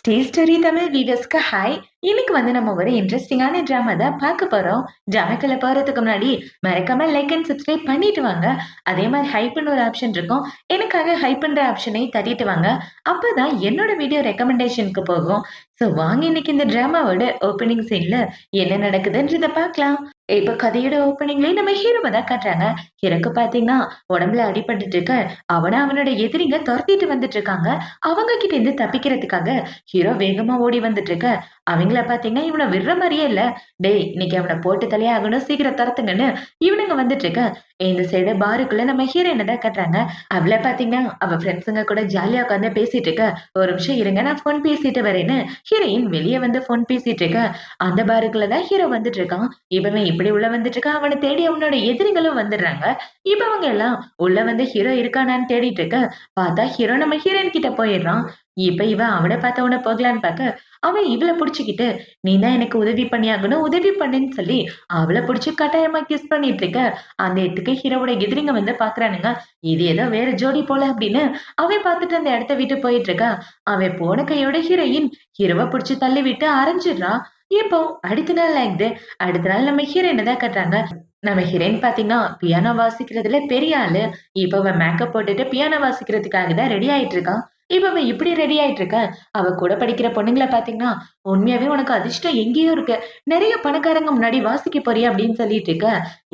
Stay story Tamil வீடியோஸ்க்கு hi. இன்னைக்கு நம்ம ஒரு இன்ட்ரெஸ்டிங்கான டிராமா தான் பார்க்க போறோம். டிராமாக்குள்ள போறதுக்கு முன்னாடி மறக்காம லைக் அண்ட் சப்ஸ்கிரைப் பண்ணிட்டு வாங்க. அதே மாதிரி ஹைப்னு ஒரு ஆப்ஷன் இருக்கும். எனக்காக ஹைப்ன்ற ஆப்ஷனை தட்டிட்டு வாங்க. அப்பதான் என்னோட வீடியோ ரெக்கமெண்டேஷனுக்கு போகும். ஸோ வாங்க இன்னைக்கு இந்த டிராமாவோட ஓப்பனிங் சீன்ல என்ன நடக்குதுன்றத பார்க்கலாம். இப்ப கதையோட ஓப்பனிங்லயே நம்ம ஹீரோவை தான் காட்டுறாங்க. ஹீரோக்கு பாத்தீங்கன்னா உடம்புல அடிபட்டுட்டு இருக்க அவனோட எதிரிங்க துரத்திட்டு வந்துட்டு இருக்காங்க. அவங்க கிட்ட இருந்து தப்பிக்கிறதுக்காக ஹீரோ வேகமா ஓடி வந்துட்டு இருக்க அவங்கள பாத்தீங்கன்னா இவனை விடுற மாதிரியே இல்ல. டேய் இன்னைக்கு அவனை போட்டு தலையாகணும், சீக்கிரம் துரத்துங்கன்னு இவனுங்க வந்துட்டு இருக்க. இந்த சைடு பாருக்குள்ள நம்ம ஹீரோயினை தான் கட்டுறாங்க. அவளை பாத்தீங்கன்னா அவ ஃப்ரெண்ட்ஸுங்க கூட ஜாலியா உட்காந்து பேசிட்டு இருக்க. ஒரு நிமிஷம் இருங்க நான் போன் பேசிட்டு வரேன்னு ஹீரோயின் வெளியே வந்து போன் பேசிட்டு இருக்க. அந்த பாருக்குள்ள தான் ஹீரோ வந்துட்டு இருக்கான். இவன் இப்படி உள்ள வந்துட்டு இருக்கான். அவனை தேடி அவனோட எதிரிகளும் வந்துடுறாங்க. இப்ப அவங்க எல்லாம் உள்ள வந்து ஹீரோ இருக்கானான்னு தேடிட்டு இருக்க. பார்த்தா ஹீரோ நம்ம ஹீரோயின் கிட்ட போயிடுறான். இப்ப இவன் அவனை பார்த்தவன போகலான்னு பார்க்க அவன் இவளை புடிச்சுக்கிட்டு நீ தான் எனக்கு உதவி பண்ணியாகணும், உதவி பண்ணுன்னு சொல்லி அவளை புடிச்சு கட்டாயமா கிஸ் பண்ணிட்டு இருக்க. அந்த இடத்துக்கு ஹீரோவோட எதிரிங்க வந்து பாக்குறானுங்க. இது ஏதோ வேற ஜோடி போல அப்படின்னு அவன் பார்த்துட்டு அந்த இடத்த விட்டு போயிட்டு இருக்கா. அவன் போன கையோட ஹீரோயின் ஹீரோவை புடிச்சு தள்ளி விட்டு அரைஞ்சிடுறான். இப்போ அடுத்த நாள் ஆகுது. அடுத்த நாள் நம்ம ஹீரோயினை தான் கட்டுறாங்க. நம்ம ஹீரோயின் பாத்தீங்கன்னா பியானோ வாசிக்கிறதுல பெரிய ஆளு. இப்ப அவன் மேக்கப் போட்டுட்டு பியானோ வாசிக்கிறதுக்காக தான் ரெடி ஆயிட்டு இருக்கான். இப்ப அவன் இப்படி ரெடி ஆயிட்டு இருக்க அவ கூட படிக்கிற பொண்ணுங்களை பாத்தீங்கன்னா உண்மையாவே உனக்கு அதிர்ஷ்டம் எங்கேயோ இருக்கு, நிறைய பணக்காரங்க முன்னாடி வாசிக்க போறியா அப்படின்னு சொல்லிட்டு இருக்க.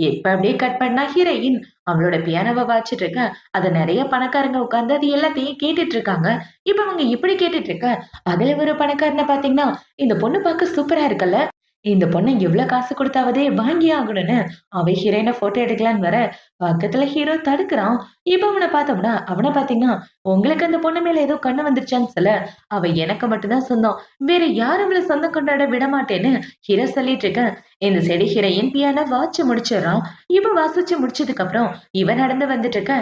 இப்ப அப்படியே கட் பண்ணா ஹீரோயின் அவளோட பியானோவை வாச்சிட்டு இருக்க. அத நிறைய பணக்காரங்க உட்கார்ந்து அது எல்லாத்தையும் கேட்டுட்டு இருக்காங்க. இப்ப அவங்க இப்படி கேட்டுட்டு இருக்க அதுல ஒரு பணக்காரனை பாத்தீங்கன்னா இந்த பொண்ணு பார்க்க சூப்பரா இருக்குல்ல, இந்த பொண்ணை எவ்வளவு காசு கொடுத்தாவதே வாங்கி ஆகணும்னு அவ ஹீரோயினை போட்டோ எடுக்கலான்னு வர பக்கத்துல ஹீரோ தடுக்கிறான். இப்ப அவனை பார்த்தோம்னா அவனை பாத்தீங்கன்னா உங்களுக்கு அந்த பொண்ணு மேல ஏதோ கண்ணு வந்துருச்சான்னு சொல்ல அவ எனக்கு மட்டும்தான் சொந்தம், வேற யாரும் அவளை சொந்தம் கொண்டாட விட மாட்டேன்னு ஹீரோ சொல்லிட்டு இருக்க. இந்த செடி ஹீரோயின் பியானோ வாட்ச் முடிச்சிடறான். இவ வாசிச்சு முடிச்சதுக்கு அப்புறம் இவன் நடந்து வந்துட்டு இருக்க.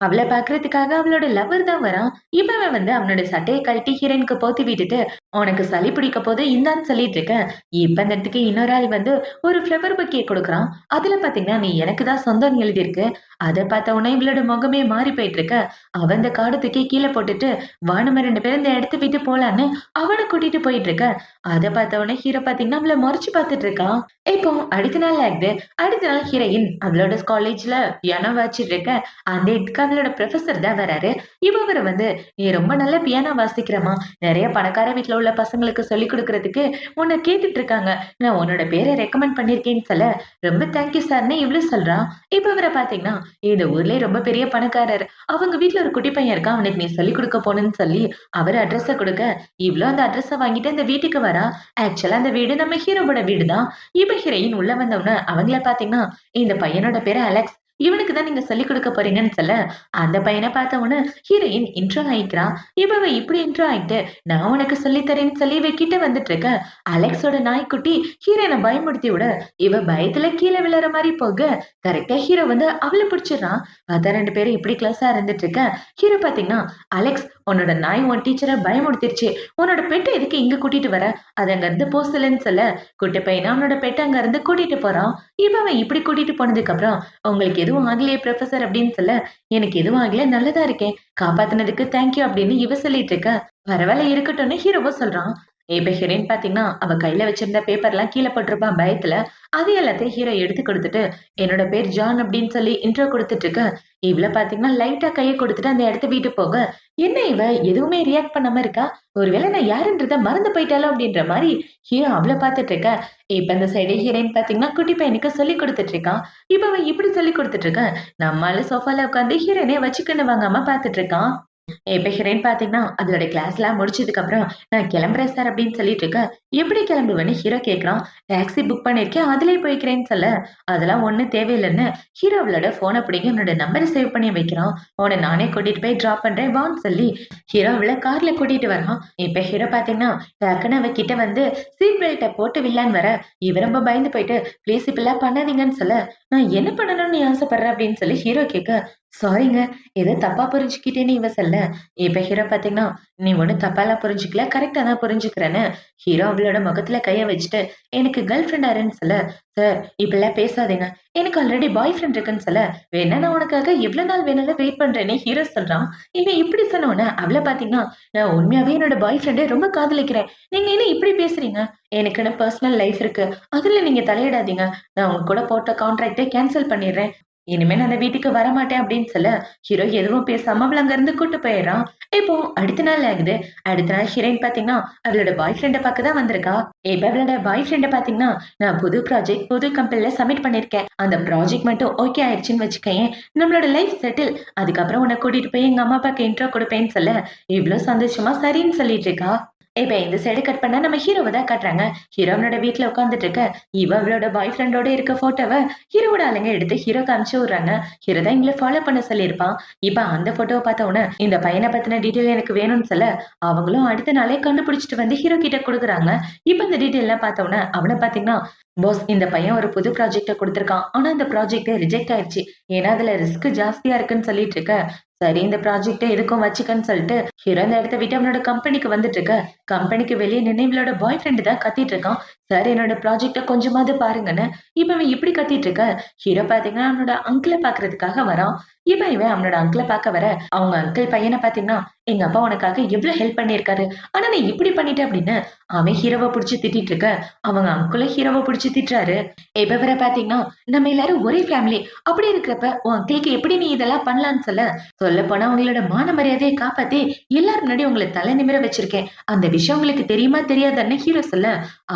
அவளை பாக்குறதுக்காக அவளோட லவர் தான் வரான். இவன் வந்து அவனோட சட்டையை கழட்டி ஹீரோயினுக்கு போத்தி விட்டுட்டு உனக்கு சளி பிடிக்க போது இந்தான்னு சொல்லிட்டு இருக்க. இப்ப இந்த இடத்துக்கு இன்னொரு ஆள் வந்து ஒரு ஃபிளவர் பக்கியை கொடுக்குறான். அதுல பாத்தீங்கன்னா நீ எனக்கு தான் சொந்தம் எழுதியிருக்கு. அதை பார்த்த உடனே இவளோட முகமே மாறி போயிட்டு இருக்க. அவன் இந்த காடு தூக்கி கீழே போட்டுட்டு வா நம்ம 2 பேரும் இந்த இடத்த விட்டு போலான்னு அவனை கூட்டிட்டு போயிட்டு இருக்க. அதை பார்த்த உடனே ஹீரோ பாத்தீங்கன்னா அவளை முறைச்சு பார்த்துட்டு இருக்கான். இப்போ அடுத்த நாள் ஆகுது. அடுத்த நாள் ஹீரோயின் அவளோட காலேஜ்ல பியானோ வாசிச்சுட்டு இருக்க. அந்த இதுக்கு அவளோட ப்ரொஃபசர் தான் வராரு. இவரை வந்து நீ ரொம்ப நல்ல பியானோ வாசிக்கிறமா, நிறைய பணக்கார வீட்டுல உள்ள பசங்களுக்கு சொல்லி கொடுக்கறதுக்கு உன்னை கேட்டுட்டு இருக்காங்க, நான் உன்னோட பேரை ரெக்கமெண்ட் பண்ணிருக்கேன்னு சொல்ல ரொம்ப தேங்க்யூ சார்னு இவ்வளவு சொல்றான். இப்ப இவரை பாத்தீங்கன்னா இந்த ஊர்லயே ரொம்ப பெரிய பணக்காரர், அவங்க வீட்டுல ஒரு குட்டி பையன் இருக்கான், அவனுக்கு நீ சொல்லி கொடுக்க போனன்னு சொல்லி அவர் அட்ரஸ கொடுக்க இவ்வளவு அந்த அட்ரஸ வாங்கிட்டு அந்த வீட்டுக்கு வரா. ஆக்சுவலா அந்த வீடு நம்ம ஹீரோவோட வீடு தான். இப்ப ஹீரோயின் உள்ள வந்தவன அவங்கள பாத்தீங்கன்னா இந்த பையனோட பேரு அலெக்ஸ், இவனுக்கு தான் நீங்க சொல்லிக் கொடுக்க போறீங்கன்னு சொல்ல அந்த பையனை பார்த்த உடனே ஹீரோயின் இன்ட்ரோ ஆயிக்கிறான். இப்ப இப்படி இன்ட்ரோ ஆயிட்டு நான் உனக்கு சொல்லித்தரேன்னு சொல்லி இவ கிட்ட வந்துட்டு இருக்க. அலெக்ஸோட நாய்க்குட்டி ஹீரோயினை பயமுடுத்தி விட இவ பயத்துல கீழே விழுற மாதிரி போக கரெக்டா ஹீரோ வந்து அவளை பிடிச்சிடறான். பார்த்தா 2 பேரும் இப்படி கிளாஸா இருந்துட்டு இருக்க. ஹீரோ பாத்தீங்கன்னா அலெக்ஸ் உன்னோட நாய் உன் டீச்சரை பயமுடுத்திருச்சு, உன்னோட பெட்டை எதுக்கு இங்க கூட்டிட்டு வர, அது அங்க இருந்து போசலன்னு சொல்ல குட்டி பையனா அவனோட பெட்டை அங்க இருந்து கூட்டிட்டு போறான். இப்ப அவன் இப்படி கூட்டிட்டு போனதுக்கு அப்புறம் உங்களுக்கு எதுவும் ஆகலையே ப்ரொஃபசர் அப்படின்னு சொல்ல எனக்கு எதுவும் ஆகல, நல்லதா இருக்கேன், காப்பாத்தினதுக்கு தேங்க்யூ அப்படின்னு இவ சொல்லிட்டு இருக்க. பரவாயில்ல இருக்கட்டும்னு ஹீரோவும் சொல்றான். இப்ப ஹீரோயின் பாத்தீங்கன்னா அவ கையில வச்சிருந்த பேப்பர் எல்லாம் கீழே போட்டிருப்பான் பயத்துல. அது எல்லாத்தையும் ஹீரோ எடுத்து கொடுத்துட்டு என்னோட பேர் ஜான் அப்படின்னு சொல்லி இன்ட்ரோ கொடுத்துட்டு இருக்க. இவள பாத்தீங்கன்னா லைட்டா கையை கொடுத்துட்டு அந்த இடத்த வீட்டு போக என்ன இவ எதுவுமே ரியாக்ட் பண்ணாம இருக்கா, ஒருவேளை நான் யாருன்றத மறந்து போயிட்டாலும் அப்படின்ற மாதிரி ஹீரோ அவளை பார்த்துட்டு இருக்க. இப்ப இந்த சைடு ஹீரோயின் பாத்தீங்கன்னா குட்டி பையனுக்கு சொல்லி கொடுத்துட்டு இருக்கான். இப்ப அவன் இப்படி சொல்லி கொடுத்துட்டு இருக்கான். நம்மளால சோஃபால உட்காந்து ஹீரோனே வச்சுக்கன்னு வாங்காம பாத்துட்டு இருக்கான். இப்ப ஹீரோயின் பாத்தீங்கன்னா அதோட கிளாஸ் எல்லாம் முடிச்சதுக்கு அப்புறம் நான் கிளம்புறேன் சார் அப்படின்னு சொல்லிட்டு இருக்க. எப்படி கிளம்புவேன்னு ஹீரோ கேக்குறான். டாக்ஸி புக் பண்ணிருக்கேன் அதுலயே போய்க்கிறேன்னு சொல்ல அதெல்லாம் ஒண்ணு தேவையில்லைன்னு ஹீரோ அவளோட போனை பிடிங்க என்னோட நம்பரை சேவ் பண்ணி வைக்கிறான். உன்னை நானே கூட்டிட்டு போய் டிராப் பண்றேன் வான்னு சொல்லி ஹீரோ அவளை கார்ல கூட்டிட்டு வரான். இப்ப ஹீரோ பாத்தீங்கன்னா டக்குன்னு அவ கிட்ட வந்து சீட் பெல்ட்டை போட்டு வில்லான்னு வர இவ ரொம்ப பயந்து போயிட்டு ப்ளீஸ் இப்பெல்லாம் பண்ணாதீங்கன்னு சொல்ல நான் என்ன பண்ணணும்னு நீ ஆசைப்படுற அப்படின்னு சொல்லி ஹீரோ கேட்க சாரிங்க. ஏதோ தப்பா புரிஞ்சுக்கிட்டேன்னு இவ சொல்ல, இப்ப ஹீரோ பாத்தீங்கன்னா, "நீ ஒண்ணும் தப்பாலாம் புரிஞ்சுக்கல. கரெக்ட்டா தான் புரிஞ்சுக்கிறேன்னு" ஹீரோ அவளோட முகத்துல கைய வச்சுட்டு, "எனக்கு கேர்ள் ஃபிரெண்ட் யாருன்னு சொல்ல." "சார் இப்படிலாம் பேசாதீங்க. எனக்கு ஆல்ரெடி பாய் ஃபிரெண்ட் இருக்குன்னு சொல்ல." "வேணா நான் உனக்காக எவ்வளவு நாள் வேணாலும் வெயிட் பண்றேன்னு" ஹீரோ சொல்றான். இவன் இப்படி சொன்ன உடனே அவள பாத்தீங்கன்னா, "நான் உண்மையாவே என்னோட பாய் ஃபிரெண்ட ரொம்ப காதலிக்கிறேன். நீங்க என்ன இப்படி பேசுறீங்க? எனக்குன்னு பெர்சனல் லைஃப் இருக்கு. அதுல நீங்க தலையிடாதீங்க. நான் உங்க கூட போட்ட கான்ட்ராக்ட்ட கேன்சல் பண்ணிடுறேன். இனிமே நான் அந்த வீட்டுக்கு வரமாட்டேன் அப்படின்னு சொல்ல, ஹீரோ எதுவும் பேசாம அவள அங்கிருந்து கூட்டு போயிடுறான். இப்போ அடுத்த நாள் ஆகுது. அடுத்த நாள் ஹீரோயின் பாத்தீங்கன்னா, அவளோட பாய் ஃப்ரெண்ட பாக்க தான் வந்திருக்கா. இப்ப அவளோட பாய் ஃப்ரெண்ட பாத்தீங்கன்னா, நான் புது ப்ராஜெக்ட் புது கம்பெனில சப்மிட் பண்ணியிருக்கேன். அந்த ப்ராஜெக்ட் மட்டும் ஓகே ஆயிடுச்சுன்னு வச்சுக்கயேன், நம்மளோட லைஃப் செட்டில். அதுக்கப்புறம் உன்ன கூட்டிட்டு போய் எங்க அம்மா அப்பாக்கு இன்ட்ரோ குடுப்பேன்னு சொல்ல, இவ்ளோ சந்தோஷமா சரின்னு சொல்லிட்டு இருக்கா. இப்ப இந்த சைடு கட் பண்ணா நம்ம ஹீரோவ தான் காட்டுறாங்க. ஹீரோ அவனோட வீட்ல உட்கார்ந்துட்டு இருக்க, இவ அவளோட பாய் ஃப்ரெண்டோட இருக்க ஃபோட்டோவ ஹீரோவோட ஆளுங்க எடுத்து ஹீரோக்கு அனுப்பிச்சு விடுறாங்க. ஹீரோ தான் இவங்கள ஃபாலோ பண்ண சொல்லியிருப்பான். இப்ப அந்த ஃபோட்டோவ பார்த்த உடனே, இந்த பையன பத்தின டீட்டெயில் எனக்கு வேணும்னு சொல்ல, அவங்களும் அடுத்த நாளே கண்டுபிடிச்சுட்டு வந்து ஹீரோ கிட்ட குடுக்குறாங்க. இப்ப இந்த டீட்டெயில்லாம் பார்த்த உடனே, அவன பார்த்தீங்கன்னா, "பாஸ் இந்த பையன் ஒரு புது ப்ராஜெக்ட்ட குடுத்துருக்கான். ஆனா இந்த ப்ராஜெக்ட் ரிஜெக்ட் ஆயிருச்சு. ஏன்னா அதுல ரிஸ்க் ஜாஸ்தியா இருக்குன்னு சொல்லிட்டு இருக்க. சரி இந்த ப்ராஜெக்ட்ட எதுக்கும் வச்சுக்கன்னு சொல்லிட்டு, ஹீரோ அந்த இடத்த விட்டு அவனோட கம்பெனிக்கு வந்துட்டு இருக்க. கம்பெனிக்கு வெளிய நின்னு இவளோட பாய் ஃப்ரெண்ட் தான் கத்திட்டு இருக்கான். "சார் என்னோட ப்ராஜெக்ட்ட கொஞ்சமாவது பாருங்கன்னு." இவன் இப்படி கத்திட்டு இருக்க, ஹீரோ பார்த்தீங்கன்னா, அவனோட அங்கிள பார்க்கறதுக்காக வரான். இவன் அவனோட அங்கிள பார்க்க வர, அவங்க அங்கிள் பையன பார்த்தீங்கன்னா, "எங்க அப்பா உனக்காக எவ்ளோ ஹெல்ப் பண்ணியிருக்காரு. ஆனா நீ இப்படி பண்ணிட்ட." அப்படின்னு அவன் ஹீரோவ புடிச்சு திட்டிட்டு இருக்க, அவங்க அங்கிளும் ஹீரோவ புடிச்சு திட்டுறாரு. இப்ப வர பார்த்தீங்கன்னா, "நம்ம எல்லாரும் ஒரே ஃபேமிலி. அப்படி இருக்கிறப்ப உன் அங்கிள்க்கு எப்படி நீ இதெல்லாம் பண்ணலான்னு சொல்ல, சொல்லப்போனா உங்களோட மான மரியாதைய காப்பாத்தி எல்லார் முன்னாடியும் உங்கள தலை நிமிர வச்சிருக்கேன். அந்த விஷயம் உங்களுக்கு தெரியுமா தெரியாதான்னு ஹீரோ சொல்ல,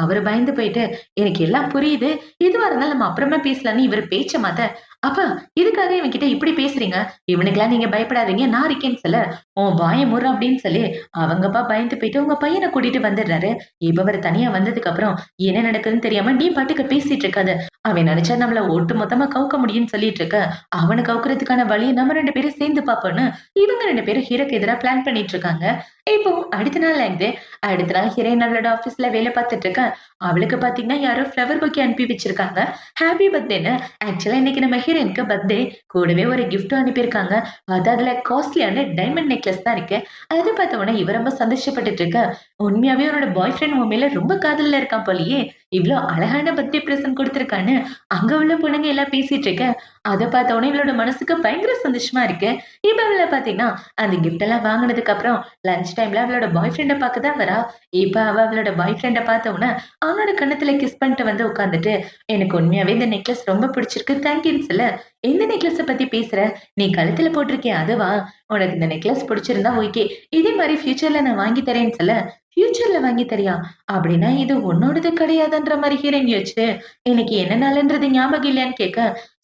அவரு பயந்து போயிட்டு, "எனக்கு எல்லாம் புரியுது. எதுவா இருந்தாலும் நம்ம அப்புறமா பேசலாம்ன்னு" இவரு பேச்ச மாத்த, "அப்பா இதுக்காக இவன்கிட்ட இப்படி பேசுறீங்க? இவனுக்கெல்லாம் நீங்க பயப்படாதீங்க. நான் இருக்கேன்னு" சொல்ல, "உன் வாய மூடுறா" அப்படின்னு சொல்லி அவங்க அப்பா பயந்து போயிட்டு உங்க பையன கூட்டிட்டு வந்துடுறாரு. இப்ப அவரு தனியா வந்ததுக்கு அப்புறம், என்ன நடக்குதுன்னு தெரியாம நீ பாட்டுக்கு பேசிட்டு இருக்காத. அவன் நெனச்சா நம்மள ஒட்டு மொத்தமா கவுக்க முடியும்னு சொல்லிட்டு இருக்க. அவன கவுக்குறதுக்கான வழிய நம்ம 2 பேரும் சேர்ந்து பாப்போம்ன்னு, இவங்க 2 பேரும் ஹீரோக்கு எதிரா பிளான் பண்ணிட்டு இருக்காங்க. இப்போ அடுத்த நாள் ஆகுது. அடுத்த நாள் ஹீரோயின் அவளோட ஆஃபீஸ்ல வேலை பார்த்துட்டு இருக்கா. அவளுக்கு பார்த்தீங்கன்னா, யாரோ ஃப்ளவர் பொக்கே அனுப்பி வச்சிருக்காங்க. ஹேப்பி பர்த்டேன்னு. ஆக்சுவலா இன்னைக்கு நம்ம ஹீரோயினுக்கு பர்த்டே. கூடவே ஒரு கிஃப்டும் அனுப்பியிருக்காங்க. அது அதுல காஸ்ட்லியான டைமண்ட் நெக்லஸ் தான் இருக்கு. அத பார்த்த உடனே இவ ரொம்ப சந்தோஷப்பட்டுட்டு இருக்கா. உண்மையாவே உன்னோட பாய் ஃப்ரெண்ட் உன் மேல ரொம்ப காதல்ல இருக்கான் போலயே! இவ்ளோ அழகான பர்த்டே பிரசன்ட் குடுத்துருக்கான்னு, அங்க உள்ள பொண்ணுங்க எல்லாம் பேசிட்டு இருக்க. அத பார்த்த உடனே இவளோட மனசுக்கு பயங்கர சந்தோஷமா இருக்கு. இப்ப அவள பார்த்தீங்கன்னா, அந்த கிஃப்ட் எல்லாம் வாங்குனதுக்கு அப்புறம் லஞ்ச் டைம்ல அவளோட பாய் ஃப்ரெண்ட பார்க்க தான் வரா. இப்ப அவளோட பாய் ஃப்ரெண்ட பார்த்த உடனே, அவனோட கன்னத்துல கிஸ் பண்ணிட்டு வந்து உட்கார்ந்துட்டு, "எனக்கு உண்மையாவே இந்த நெக்லஸ் ரொம்ப பிடிச்சிருக்கு. தேங்க்யூன்னு" சொல்ல, "எந்த நெக்லஸ பத்தி பேசுற? நீ கழுத்துல போட்டிருக்கியே அதுவா? உனக்கு இந்த நெக்லஸ் பிடிச்சிருந்தா ஓகே. இதே மாரி ஃபியூச்சர்ல நான் வாங்கி தரேன்னு" சொல்ல, "ஃபியூச்சர்ல வாங்கி தரியா? அப்படின்னா இது உன்னோடது கிடையாதுன்ற மாரி ஹீரோயின் யோசிச்சுட்டு, "எனக்கு என்ன நாளுன்றது ஞாபகம் இல்லையான்னு" கேட்க,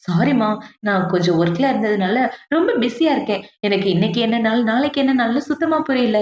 "சாரிம்மா, நான் கொஞ்சம் ஒர்க்ல இருந்ததுனால ரொம்ப பிஸியா இருக்கேன். எனக்கு இன்னைக்கு என்ன நாள், நாளைக்கு என்ன நாள்னு சுத்தமா புரியல.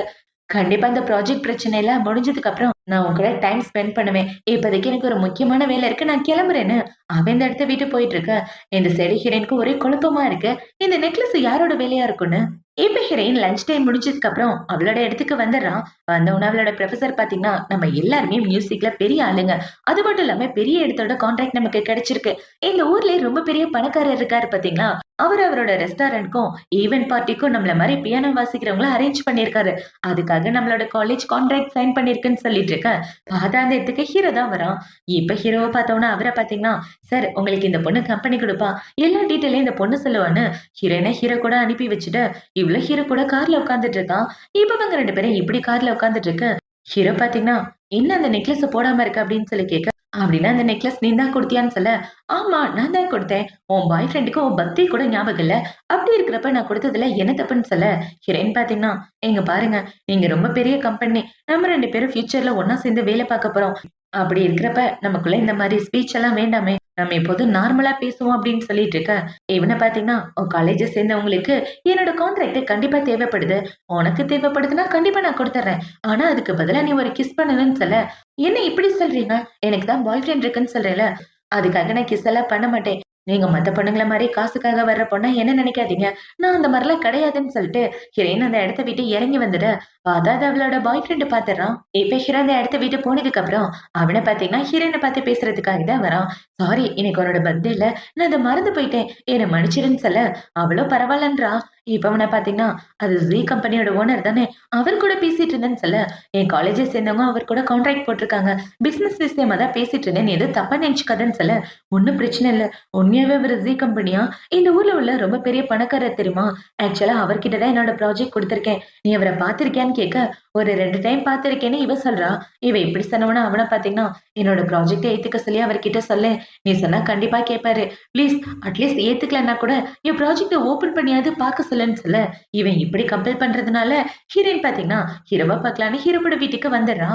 கண்டிப்பா இந்த ப்ராஜெக்ட் பிரச்சனைலாம் முடிஞ்சதுக்கு அப்புறம் நான் உன் கூட டைம் ஸ்பெண்ட் பண்ணுவேன். இப்போதைக்கு எனக்கு ஒரு முக்கியமான வேலை இருக்கு. நான் கிளம்புறேன்னு" அவன் இந்த இடத்த விட்டு போயிட்டு இருக்க. இந்த சைடு ஹீரோயினுக்கு ஒரே குழப்பமா இருக்கு. இந்த நெக்லஸ் யாரோட வேலையா இருக்கும்னு. இப்ப ஹீரோயின் லஞ்ச் டைம் முடிஞ்சதுக்கு அப்புறம் அவளோட இடத்துக்கு வந்துடுறான். வந்தவுடனே அவளோட புரொஃபசர் பார்த்தீங்கன்னா, நம்ம எல்லாருமே மியூசிக்ல பெரிய ஆளுங்க. அது மட்டும் இல்லாம பெரிய இடத்தோட கான்ட்ராக்ட் நமக்கு கிடைச்சிருக்கு. இந்த ஊர்லயே ரொம்ப பெரிய பணக்காரர் இருக்காரு பார்த்தீங்களா? அவரு அவரோட ரெஸ்டாரண்ட்க்கும், ஈவென்ட் பார்ட்டிக்கும் நம்மள மாரி பியானோ வாசிக்கிறவங்கள அரேஞ்ச் பண்ணியிருக்காரு. அதுக்காக நம்மளோட காலேஜ் கான்ட்ராக்ட் சைன் பண்ணியிருக்குன்னு சொல்லிட்டு இருக்க. பார்த்தா அந்த இடத்துக்கு ஹீரோ தான் வரான். இப்ப ஹீரோவ பார்த்தவுடனே அவர பார்த்தீங்கன்னா, "சார் உங்களுக்கு இந்த பொண்ணு கம்பெனி குடுப்பா. எல்லா டீட்டெயிலையும் இந்த பொண்ணு சொல்லுவான்னு" ஹீரோயின ஹீரோ கூட அனுப்பி வச்சுட்டு, இவ்ளோ ஹீரோ கூட கார்ல உட்கார்ந்துட்டு இருக்கான். இப்ப இவங்க 2 பேரும் இப்படி கார்ல உட்கார்ந்துட்டு இருக்க, ஹீரோ பார்த்தீங்கன்னா, "என்ன அந்த நெக்லஸ போடாம இருக்க?" அப்படின்னு சொல்லி கேட்க, "அப்படின்னா அந்த நெக்லஸ் நீ தான் குடுத்தியான்னு?" சொல்ல, "ஆமா நான் தான் குடுத்தேன். உன் பாய் ஃப்ரெண்டுக்கு உன் பர்த்டே கூட ஞாபகம் இல்ல. அப்படி இருக்கிறப்ப நான் குடுத்ததுல என்ன தப்புன்னு?" சொல்ல, ஹீரோயின் பார்த்தீங்கன்னா, "இங்க பாருங்க, நீங்க ரொம்ப பெரிய கம்பெனி. நம்ம 2 பேரும் ஃபியூச்சர்ல ஒண்ணா சேர்ந்து வேலை பார்க்க போறோம். அப்படி இருக்கிறப்ப நமக்குள்ள இந்த மாரி ஸ்பீச் எல்லாம் வேண்டாமே. நம்ம எப்போதும் நார்மலா பேசுவோம்" அப்படின்னு சொல்லிட்டு இருக்க, இவன பார்த்தீங்கன்னா, "உன் காலேஜ சேர்ந்தவங்களுக்கு என்னோட கான்ட்ராக்ட் கண்டிப்பா தேவைப்படுது. உனக்கு தேவைப்படுதுன்னா கண்டிப்பா நான் குடுத்துர்றேன். ஆனா அதுக்கு பதிலா நீ ஒரு கிஸ் பண்ணணும்னு" சொல்ல, "என்ன இப்படி சொல்றீங்க? எனக்கு தான் பாய் ஃப்ரெண்ட் இருக்குன்னு சொல்றேன்ல. அதுக்காக நான் கிஸ் எல்லாம் பண்ண மாட்டேன். நீங்க மத்த பொண்ணுங்கள மாரி காசுக்காக வர்ற பொண்ணா என்ன நெனைக்காதீங்க. நான் அந்த மாரிலாம் கிடையாதுன்னு சொல்லிட்டு, ஹீரோயின் அந்த இடத்த விட்டு இறங்கி வந்துட, அதாவது அவளோட பாய் ஃப்ரெண்ட் பாத்துடுறான். இப்ப ஹீரோ அந்த இடத்த விட்டு போனதுக்கப்புறம், அவன பாத்தீங்கன்னா, ஹீரோயின பாத்து பேசுறதுக்காக தான் வரான். "சாரி இன்னைக்கு உன்னோட பர்த்டே இல்ல. நான் அத மறந்து போயிட்டேன். என்ன மன்னிச்சிடுன்னு" சொல்ல, அவளும் பரவாயில்லன்றா. இப்ப அவன பாத்தீங்கன்னா, அது ஜீ கம்பெனியோட ஓனர் தானே, அவர் கூட பேசிட்டு இருந்தேன்னு சொல்ல, என் காலேஜ சேர்ந்தவங்க அவர் கூட கான்ட்ராக்ட் போட்டுருக்காங்க. பிசினஸ் விஷயமா தான் பேசிட்டு இருந்தேன். நீ எதுவும் தப்பா நெனச்சுக்காதன்னு சொல்ல, "ஒண்ணும் பிரச்சனை இல்ல. உண்மையாவே அவரு ஜீ கம்பெனியா? இந்த ஊர்ல உள்ள ரொம்ப பெரிய பணக்காரர் தெரியுமா? ஆக்சுவலா அவர்கிட்ட தான் என்னோட ப்ராஜெக்ட் குடுத்துருக்கேன். நீ அவர பார்த்திருக்கியான்னு கேட்க, ஒரு 2 டைம் பார்த்திருக்கேன்னு இவ சொல்றா. இவ இப்படி சொன்னவுனே அவன பார்த்தீங்கன்னா, என்னோட ப்ராஜெக்ட்ட ஏத்துக்க சொல்லி அவர்கிட்ட சொல்லேன். நீ சொன்னா கண்டிப்பா கேட்பாரு. ப்ளீஸ் அட்லீஸ்ட் ஏத்துக்கலன்னா கூட என் ப்ராஜெக்ட்ட ஓப்பன் பண்ணியாவது பார்க்க சொல்லுன்னு சொல்ல, இவன் இப்படி கம்பல் பண்றதுனால ஹீரோயின் பார்த்தீங்கன்னா, ஹீரோவ பார்க்கலான்னு ஹீரோவோட வீட்டுக்கு வந்துடுறா.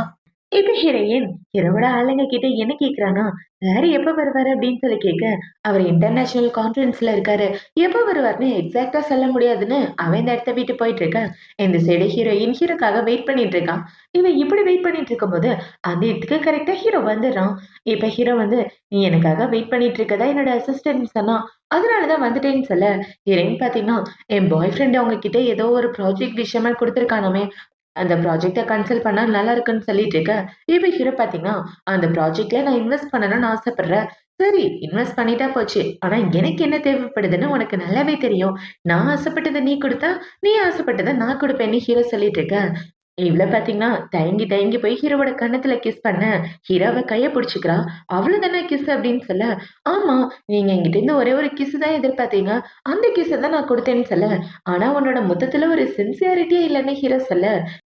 இப்ப ஹீரோயின் ஹீரோவோட ஆளுங்க கிட்ட என்ன கேட்குறான்னா, "ஹாரி எப்ப வருவாரு?" அப்படின்னு சொல்லி கேட்க, "அவரு இன்டர்நேஷனல் கான்ஃபரன்ஸ்ல இருக்காரு. எப்ப வருவாருன்னு எக்ஸாக்ட்டா சொல்ல முடியாதுன்னு" அவன் இந்த இடத்த விட்டு போயிட்டு இருக்க. இந்த சைடு ஹீரோயின் ஹீரோக்காக வெயிட் பண்ணிட்டு இருக்கான். இவன் இப்படி வெயிட் பண்ணிட்டு இருக்கும்போது, அந்த இடத்துக்கு கரெக்ட்டா ஹீரோ வந்துடுறான். இப்ப ஹீரோ வந்து, "நீ எனக்காக வெயிட் பண்ணிட்டு இருக்கதா என்னோட அசிஸ்டன்ட் சொன்னா. அதனால தான் வந்துட்டேன்னு" சொல்ல, ஹீரோயின் பார்த்தீங்கன்னா, "என் பாய் ஃப்ரெண்ட் அவங்க கிட்ட ஏதோ ஒரு ப்ராஜெக்ட் விஷயமா குடுத்துருக்கானாமே. அந்த ப்ராஜெக்ட்ட கன்சல்ட் பண்ணா நல்லா இருக்குன்னு சொல்லிட்டு இருக்க. இப்ப ஹீரோ பார்த்தீங்கன்னா, அந்த ப்ராஜெக்ட்ல நான் இன்வெஸ்ட் பண்ணணும்னு ஆசைப்படுறேன். சரி இன்வெஸ்ட் பண்ணிட்டா போச்சு. ஆனா எனக்கு என்ன தேவைப்படுதுன்னு உனக்கு நல்லாவே தெரியும். நான் ஆசைப்பட்டத நீ குடுத்தா, நீ ஆசைப்பட்டத நான் குடுப்பேன்னு ஹீரோ சொல்லிட்டு இருக்க. இவ்ள பார்த்தீங்கன்னா, தயங்கி தயங்கி போய் ஹீரோவோட கன்னத்துல கிஸ் பண்ண, ஹீரோ அவ கைய புடிச்சுக்கிறா. "அவ்வளதானே கிஸ்" அப்படின்னு சொல்ல, "ஆமா, நீங்க என்கிட்ட இருந்து ஒரே ஒரு கிஸ் தான் எதிர்பார்த்தீங்க. அந்த கிஸ்ஸ தான் நான் குடுத்தேன்னு" சொல்ல, "ஆனா உன்னோட முத்தத்துல ஒரு சின்சியாரிட்டியே இல்லன்னு" ஹீரோ சொல்ல,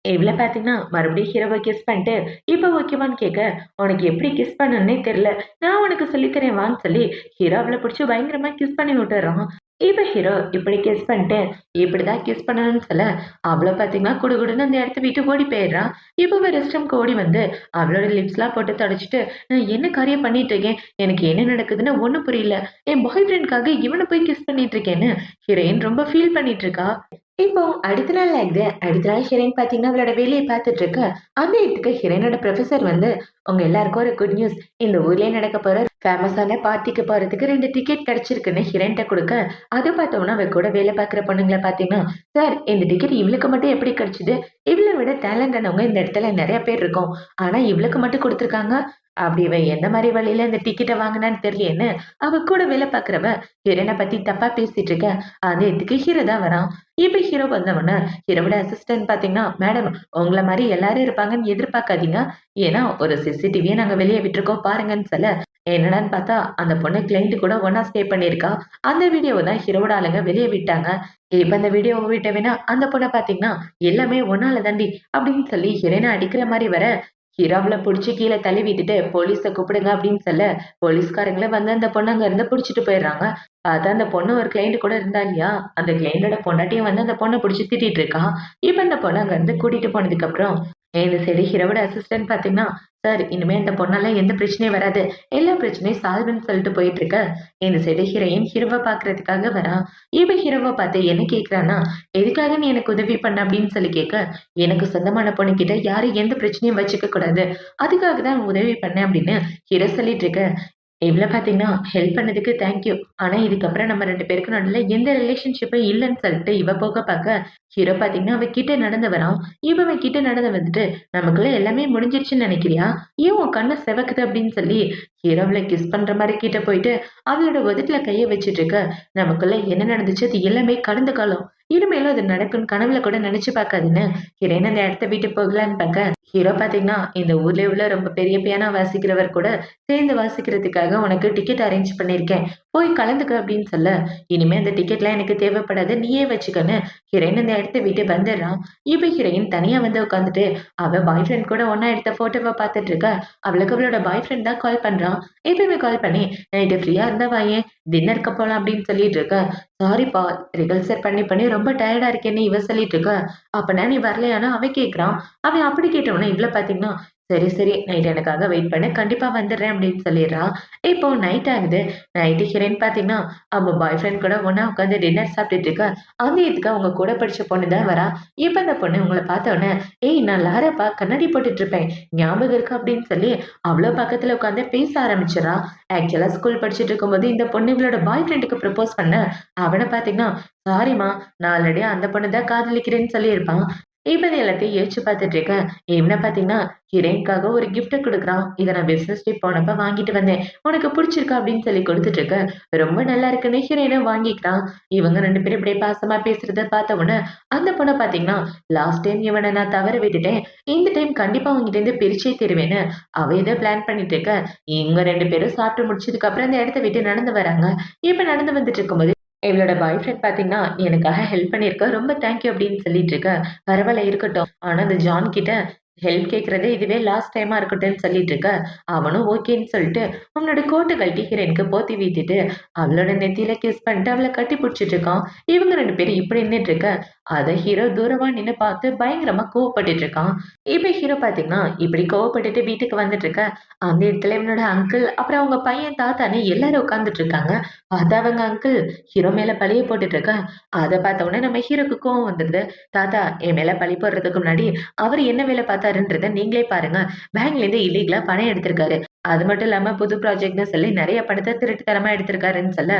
இவ்ள பார்த்தீங்கன்னா, மறுபடியும் ஹீரோவ கிஸ் பண்ணிட்டு, "இப்ப ஓகேவான்னு" கேட்க, "உனக்கு எப்படி கிஸ் பண்ணணும்னே தெரியல. நான் உனக்கு சொல்லி தரேன் வான்னு" சொல்லி, ஹீரோ அவள புடிச்சு பயங்கரமா கிஸ் பண்ணி விட்டுர்றான். இப்ப ஹீரோ இப்படி கிஸ் பண்ணிட்டு, இப்படிதான் கிஸ் பண்ணணும்னு சொல்ல, அவள பார்த்தீங்கன்னா, குடுகுடுன்னு அந்த இடத்த விட்டு ஓடி போயிடுறா. இப்ப அவ ரெஸ்ட் ரூம்க்கு ஓடி வந்து, அவளோட லிப்ஸ்லாம் போட்டு தொடச்சுட்டு, "நான் என்ன காரியம் பண்ணிட்டு இருக்கேன்? எனக்கு என்ன நடக்குதுன்னு ஒண்ணும் புரியல. என் பாய் ஃப்ரெண்ட்காக இவன போய் கிஸ் பண்ணிட்டு இருக்கேன்னு" ஹீரோயின் ரொம்ப ஃபீல் பண்ணிட்டு இருக்கா. இப்போ அடுத்த நாள் ஆகுது. அடுத்த நாள் ஹீரோயின் பார்த்தீங்கன்னா, அவளோட வேலைய பார்த்துட்டு இருக்க. அந்த இடத்துக்கு ஹீரோயினோட புரொஃபசர் வந்து, "உங்க எல்லாருக்கும் ஒரு குட் நியூஸ். இந்த ஊர்லயே நடக்க போற ஃபேமஸான பார்ட்டிக்கு போறதுக்கு 2 டிக்கெட் கிடைச்சிருக்குன்னு" ஹீரோயின்ட்ட குடுக்க, அத பார்த்தோம்னா அவ கூட வேலை பார்க்குற பொண்ணுங்கள பார்த்தீங்கன்னா, "சார் இந்த டிக்கெட் இவளுக்கு மட்டும் எப்படி கிடைச்சது? இவள விட டேலண்டானவங்க இந்த இடத்துல நெறைய பேர் இருக்கோம். ஆனா இவளுக்கு மட்டும் குடுத்துருக்காங்க." அப்படி இவ எந்த மாரி வழியில இந்த டிக்கெட்ட வாங்குனான்னு தெரியலையேன்னு, அவ கூட வேலை பார்க்கிறவ ஹீரோயின பத்தி தப்பா பேசிட்டு இருக்க. அந்த இடத்துக்கு ஹீரோ தான் வரான். இப்ப ஹீரோ வந்தவுடனே, ஹீரோவோட அசிஸ்டன்ட் பார்த்தீங்கன்னா, "மேடம் உங்கள மாரி எல்லாரும் இருப்பாங்கன்னு எதிர்பார்க்காதீங்க. ஏன்னா ஒரு சிசிடிவிய நாங்க வெளிய விட்டுருக்கோம் பாருங்கன்னு" சொல்ல, என்னடான்னு பார்த்தா, அந்த பொண்ணு கிளையண்ட் கூட ஒண்ணா ஸ்டே பண்ணியிருக்கா. அந்த வீடியோவ தான் ஹீரோவோட ஆளுங்க வெளிய விட்டாங்க. இப்ப அந்த வீடியோவ விட்டவேனா, அந்த பொண்ண பார்த்தீங்கன்னா, "எல்லாமே உன்னால தாண்டி" அப்படின்னு சொல்லி ஹீரோயின அடிக்கிற மாரி வர, ஹீரோ அவள புடிச்சு கீழ தள்ளி விட்டுட்டு, "போலீஸ கூப்பிடுங்க" அப்படின்னு சொல்ல, போலீஸ்காரங்களே வந்து அந்த பொண்ண அங்க இருந்து புடிச்சுட்டு போயிடுறாங்க. பார்த்தா அந்த பொண்ணு ஒரு கிளையண்ட் கூட இருந்தா இல்லையா? அந்த கிளையண்டோட பொண்டாட்டியும் வந்து அந்த பொண்ண புடிச்சு திட்டிட்டு இருக்கா. இப்ப அந்த பொண்ண அங்க இருந்து கூட்டிட்டு போனதுக்கப்புறம், இந்த சைடு ஹீரோவோட அசிஸ்டன்ட் பார்த்தீங்கன்னா, "சார் இனிமே இந்த பொண்ணால எந்த பிரச்சனையும் வராது. எல்லா பிரச்சனையும் சால்வ்ன்னு" சொல்லிட்டு போயிட்டு இருக்க. இந்த சைடு ஹீரோயின் ஹீரோவ பார்க்கறதுக்காக வரா. இவ ஹீரோவ பார்த்து என்ன கேட்கிறான்னா, "எதுக்காக நீ எனக்கு உதவி பண்ண?" அப்படின்னு சொல்லி கேட்க, "எனக்கு சொந்தமான பொண்ணுகிட்ட யாரும் எந்த பிரச்சனையும் வச்சுக்க கூடாது. அதுக்காக தான் உதவி பண்ணேன்" அப்படின்னு ஹீரோ சொல்லிட்டு இருக்க. இவ்ள பார்த்தீங்கன்னா, ஹெல்ப் பண்ணதுக்கு தேங்க் யூ. ஆனா இதுக்கப்புறம் நம்ம 2 பேருக்கும் நடுவுல எந்த ரிலேஷன்ஷிப்பும் இல்லன்னு சொல்லிட்டு இவ போக பாக்க, ஹீரோ பார்த்தீங்கன்னா, அவ கிட்ட நடந்து வரான். இவ அவன் கிட்ட நடந்து வந்துட்டு, "நமக்குள்ள எல்லாமே முடிஞ்சிருச்சுன்னு நெனைக்கிறியா? ஏன் உன் கண்ணு செவக்குது?" அப்படின்னு சொல்லி ஹீரோ அவள கிஸ் பண்ற மாரி கிட்ட போயிட்டு, அவளோட உதட்டுல கைய வச்சுட்டு இருக்க, "நமக்குள்ள என்ன நடந்துச்சு அது எல்லாமே கடந்த காலம். இனிமேலும் அது நடக்கும்னு கனவுல கூட நெனச்சு பாக்காதன்னு" ஹீரோயின் அந்த இடத்த விட்டு போகலான்னு பாக்க, ஹீரோ பார்த்தீங்கன்னா, "இந்த ஊர்லயே உள்ள ரொம்ப பெரிய பியானோ வாசிக்கிறவர் கூட சேர்ந்து வாசிக்கிறதுக்காக உனக்கு டிக்கெட் அரேஞ்ச் பண்ணியிருக்கேன். போய் கலந்துக்க" அப்படின்னு சொல்ல, "இனிமே அந்த டிக்கெட்லாம் எனக்கு தேவைப்படாது. நீயே வச்சுக்கன்னு" ஹீரோயின் அந்த இடத்த விட்டு வந்துடுறா. இப்ப ஹீரோயின் தனியா வந்து உட்காந்துட்டு, அவ பாய் ஃப்ரெண்ட் கூட ஒண்ணா எடுத்த ஃபோட்டோவ பார்த்துட்டு இருக்கா. அவளுக்கு அவளோட பாய் ஃப்ரெண்ட் தான் கால் பண்றான். இப்பவே கால் பண்ணி, "நைட்டு ஃப்ரீயா இருந்தா வாயேன், டின்னருக்கு போலாம்" அப்படின்னு சொல்லிட்டு இருக்க. "சாரிப்பா, ரிகல்சர் பண்ணி பண்ணி ரொம்ப டயர்டா இருக்கேன்னு" இவ சொல்லிட்டு இருக்க. "அப்பன்னா நீ வரலையான்னு" அவன் கேட்கிறான். அவன் அப்படி கேட்டவுடனே இவள பார்த்தீங்கன்னா, சரி, சரி. நைட் எனக்காக வெயிட் பண்ணு. கண்டிப்பா வந்துடுறேன் அப்படின்னு சொல்லிடுறா. இப்போ நைட் ஆகுது. நைட்டு ஹீரோயின் பார்த்தீங்கன்னா, அவங்க பாய் ஃப்ரெண்ட் கூட ஒண்ணா உட்காந்து டின்னர் சாப்பிட்டுட்டு இருக்கா. அந்த இடத்துக்கு அவங்க கூட படிச்ச பொண்ணு தான் வரா. இப்ப அந்த பொண்ணு உங்கள பார்த்த உடனே, "ஏய் நான் லாராப்பா கண்ணாடி போட்டுட்டு இருப்பேன். ஞாபகம் இருக்கா?" அப்படின்னு சொல்லி அவ்ளோ பக்கத்துல உட்காந்து பேச ஆரம்பிச்சுர்றா. ஆக்சுவலா ஸ்கூல் படிச்சுட்டு இருக்கும்போது இந்த பொண்ணு இவளோட பாய் ஃப்ரெண்டுக்கு ப்ரப்போஸ் பண்ண, அவன பார்த்தீங்கன்னா, "சாரிம்மா நான் ஆல்ரெடி அந்த பொண்ண தான் காதலிக்கிறேன்னு" சொல்லியிருப்பான். இப்ப இது எல்லாத்தையும் யோசிச்சு பார்த்துட்டு இருக்கேன். இவன பார்த்தீங்கன்னா ஹீரோயின்க்காக ஒரு கிஃப்ட்ட குடுக்குறான். இத நான் பிசினஸ் ட்ரிப் போனப்ப வாங்கிட்டு வந்தேன். உனக்கு புடிச்சிருக்கா? அப்படின்னு சொல்லி குடுத்துட்டு இருக்கேன். ரொம்ப நல்லா இருக்குன்னு ஹீரோயினும் வாங்கிக்கிறான். இவங்க 2 பேரும் இப்படியே பாசமா பேசுறத பார்த்த உடனே, அந்த பொண்ண பார்த்தீங்கன்னா, லாஸ்ட் டைம் இவன நான் தவற விட்டுட்டேன். இந்த டைம் கண்டிப்பா உன்கிட்டருந்து பிரிச்சே தருவேன்னு, அவ ஏதோ பிளான் பண்ணிட்டு இருக்க. இவங்க 2 பேரும் சாப்பிட்டு முடிச்சதுக்கு அப்புறம் அந்த இடத்த விட்டு நடந்து வராங்க. இப்ப நடந்து வந்துட்டு இருக்கும்போது இவளோட பாய் ஃப்ரெண்ட் பார்த்தீங்கன்னா, "எனக்காக ஹெல்ப் பண்ணியிருக்க. ரொம்ப தேங்க் யூ" அப்படின்னு சொல்லிட்டு இருக்க. "பரவால்ல இருக்கட்டும். ஆனா அந்த ஜான் கிட்ட ஹெல்ப் கேட்கிறதே இதுவே லாஸ்ட் டைமா இருக்கட்டும்ன்னு" சொல்லிட்டு இருக்க. அவனும் ஓகேன்னு சொல்லிட்டு, அவனோட கோட்ட கழட்டி ஹீரோயினுக்கு போத்தி விட்டுட்டு, அவளோட நெத்தியில கிஸ் பண்ணிட்டு அவள கட்டி பிடிச்சிட்டு இருக்கான். இவங்க 2 பேரும் இப்படி நின்னுட்டு இருக்க. அத ஹீரோ தூரமா நின்னு பார்த்து பயங்கரமா கோவப்பட்டுட்டு இருக்கான். இப்ப ஹீரோ பார்த்தீங்கன்னா, இப்படி கோவப்பட்டுட்டு வீட்டுக்கு வந்துட்டு இருக்க. அந்த இடத்துல இவனோட அங்கிள், அப்புறம் அவங்க பையன், தாத்தான்னு எல்லாரும் உட்கார்ந்துட்டு இருக்காங்க. பார்த்தா அவங்க அங்கிள் ஹீரோ மேல பழிய போட்டுட்டு இருக்க. அத பார்த்த உடனே நம்ம ஹீரோக்கு கோவம் வந்துடுது. தாத்தா என் மேல பழி போடுறதுக்கு முன்னாடி அவரு என்ன வேலை பார்த்தாருன்றத நீங்களே பாருங்க. பேங்க்ல இருந்து இல்லீகலா பணம் எடுத்திருக்காரு. அது மட்டும் இல்லாம புது ப்ராஜெக்ட்ன்னு சொல்லி நெறைய பணத்த திருட்டுத்தனமா எடுத்திருக்காருன்னு சொல்ல,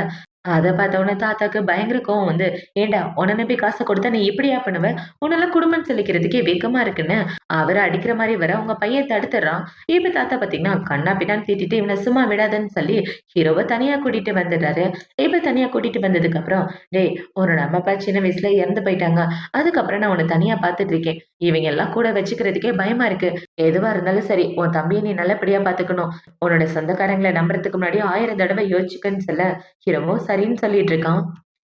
அத பார்த்த உடனே தாத்தாக்கு பயங்கர கோவம் வந்து, "ஏன்டா உன்ன நம்பி காச குடுத்தா நீ இப்படியா பண்ணுவ? உன்னெல்லாம் குடும்பம்ன்னு சொல்லிக்கிறதுக்கே வெட்கமா இருக்குன்னு" அவர அடிக்கிற மாரி வர உங்க பையன் தடுத்துடுறான். இப்ப தாத்தா பார்த்தீங்கன்னா, கன்னா பின்னான்னு திட்டிட்டு இவன சும்மா விடாதன்னு சொல்லி ஹீரோவ தனியா கூட்டிட்டு வந்துடுறாரு. இப்ப தனியா கூட்டிட்டு வந்ததுக்கப்புறம், "டேய் உன்னோட அம்மா, அப்பா சின்ன வயசுல இறந்து போயிட்டாங்க. அதுக்கப்புறம் நான் உன்ன தனியா பார்த்துட்டு இருக்கேன். இவங்க எல்லாம் கூட வச்சுக்கிறதுக்கே பயமா இருக்கு. எதுவா இருந்தாலும் சரி, உன் தம்பிய நீ நல்லபடியா பார்த்துக்கணும். உன்னோட சொந்தக்காரங்கள நம்புறதுக்கு முன்னாடி 1000 தடவ யோசிச்சுக்கன்னு" சொல்ல, ஹீரோவும் சரின்னு சொல்லிட்டு இருக்கான்.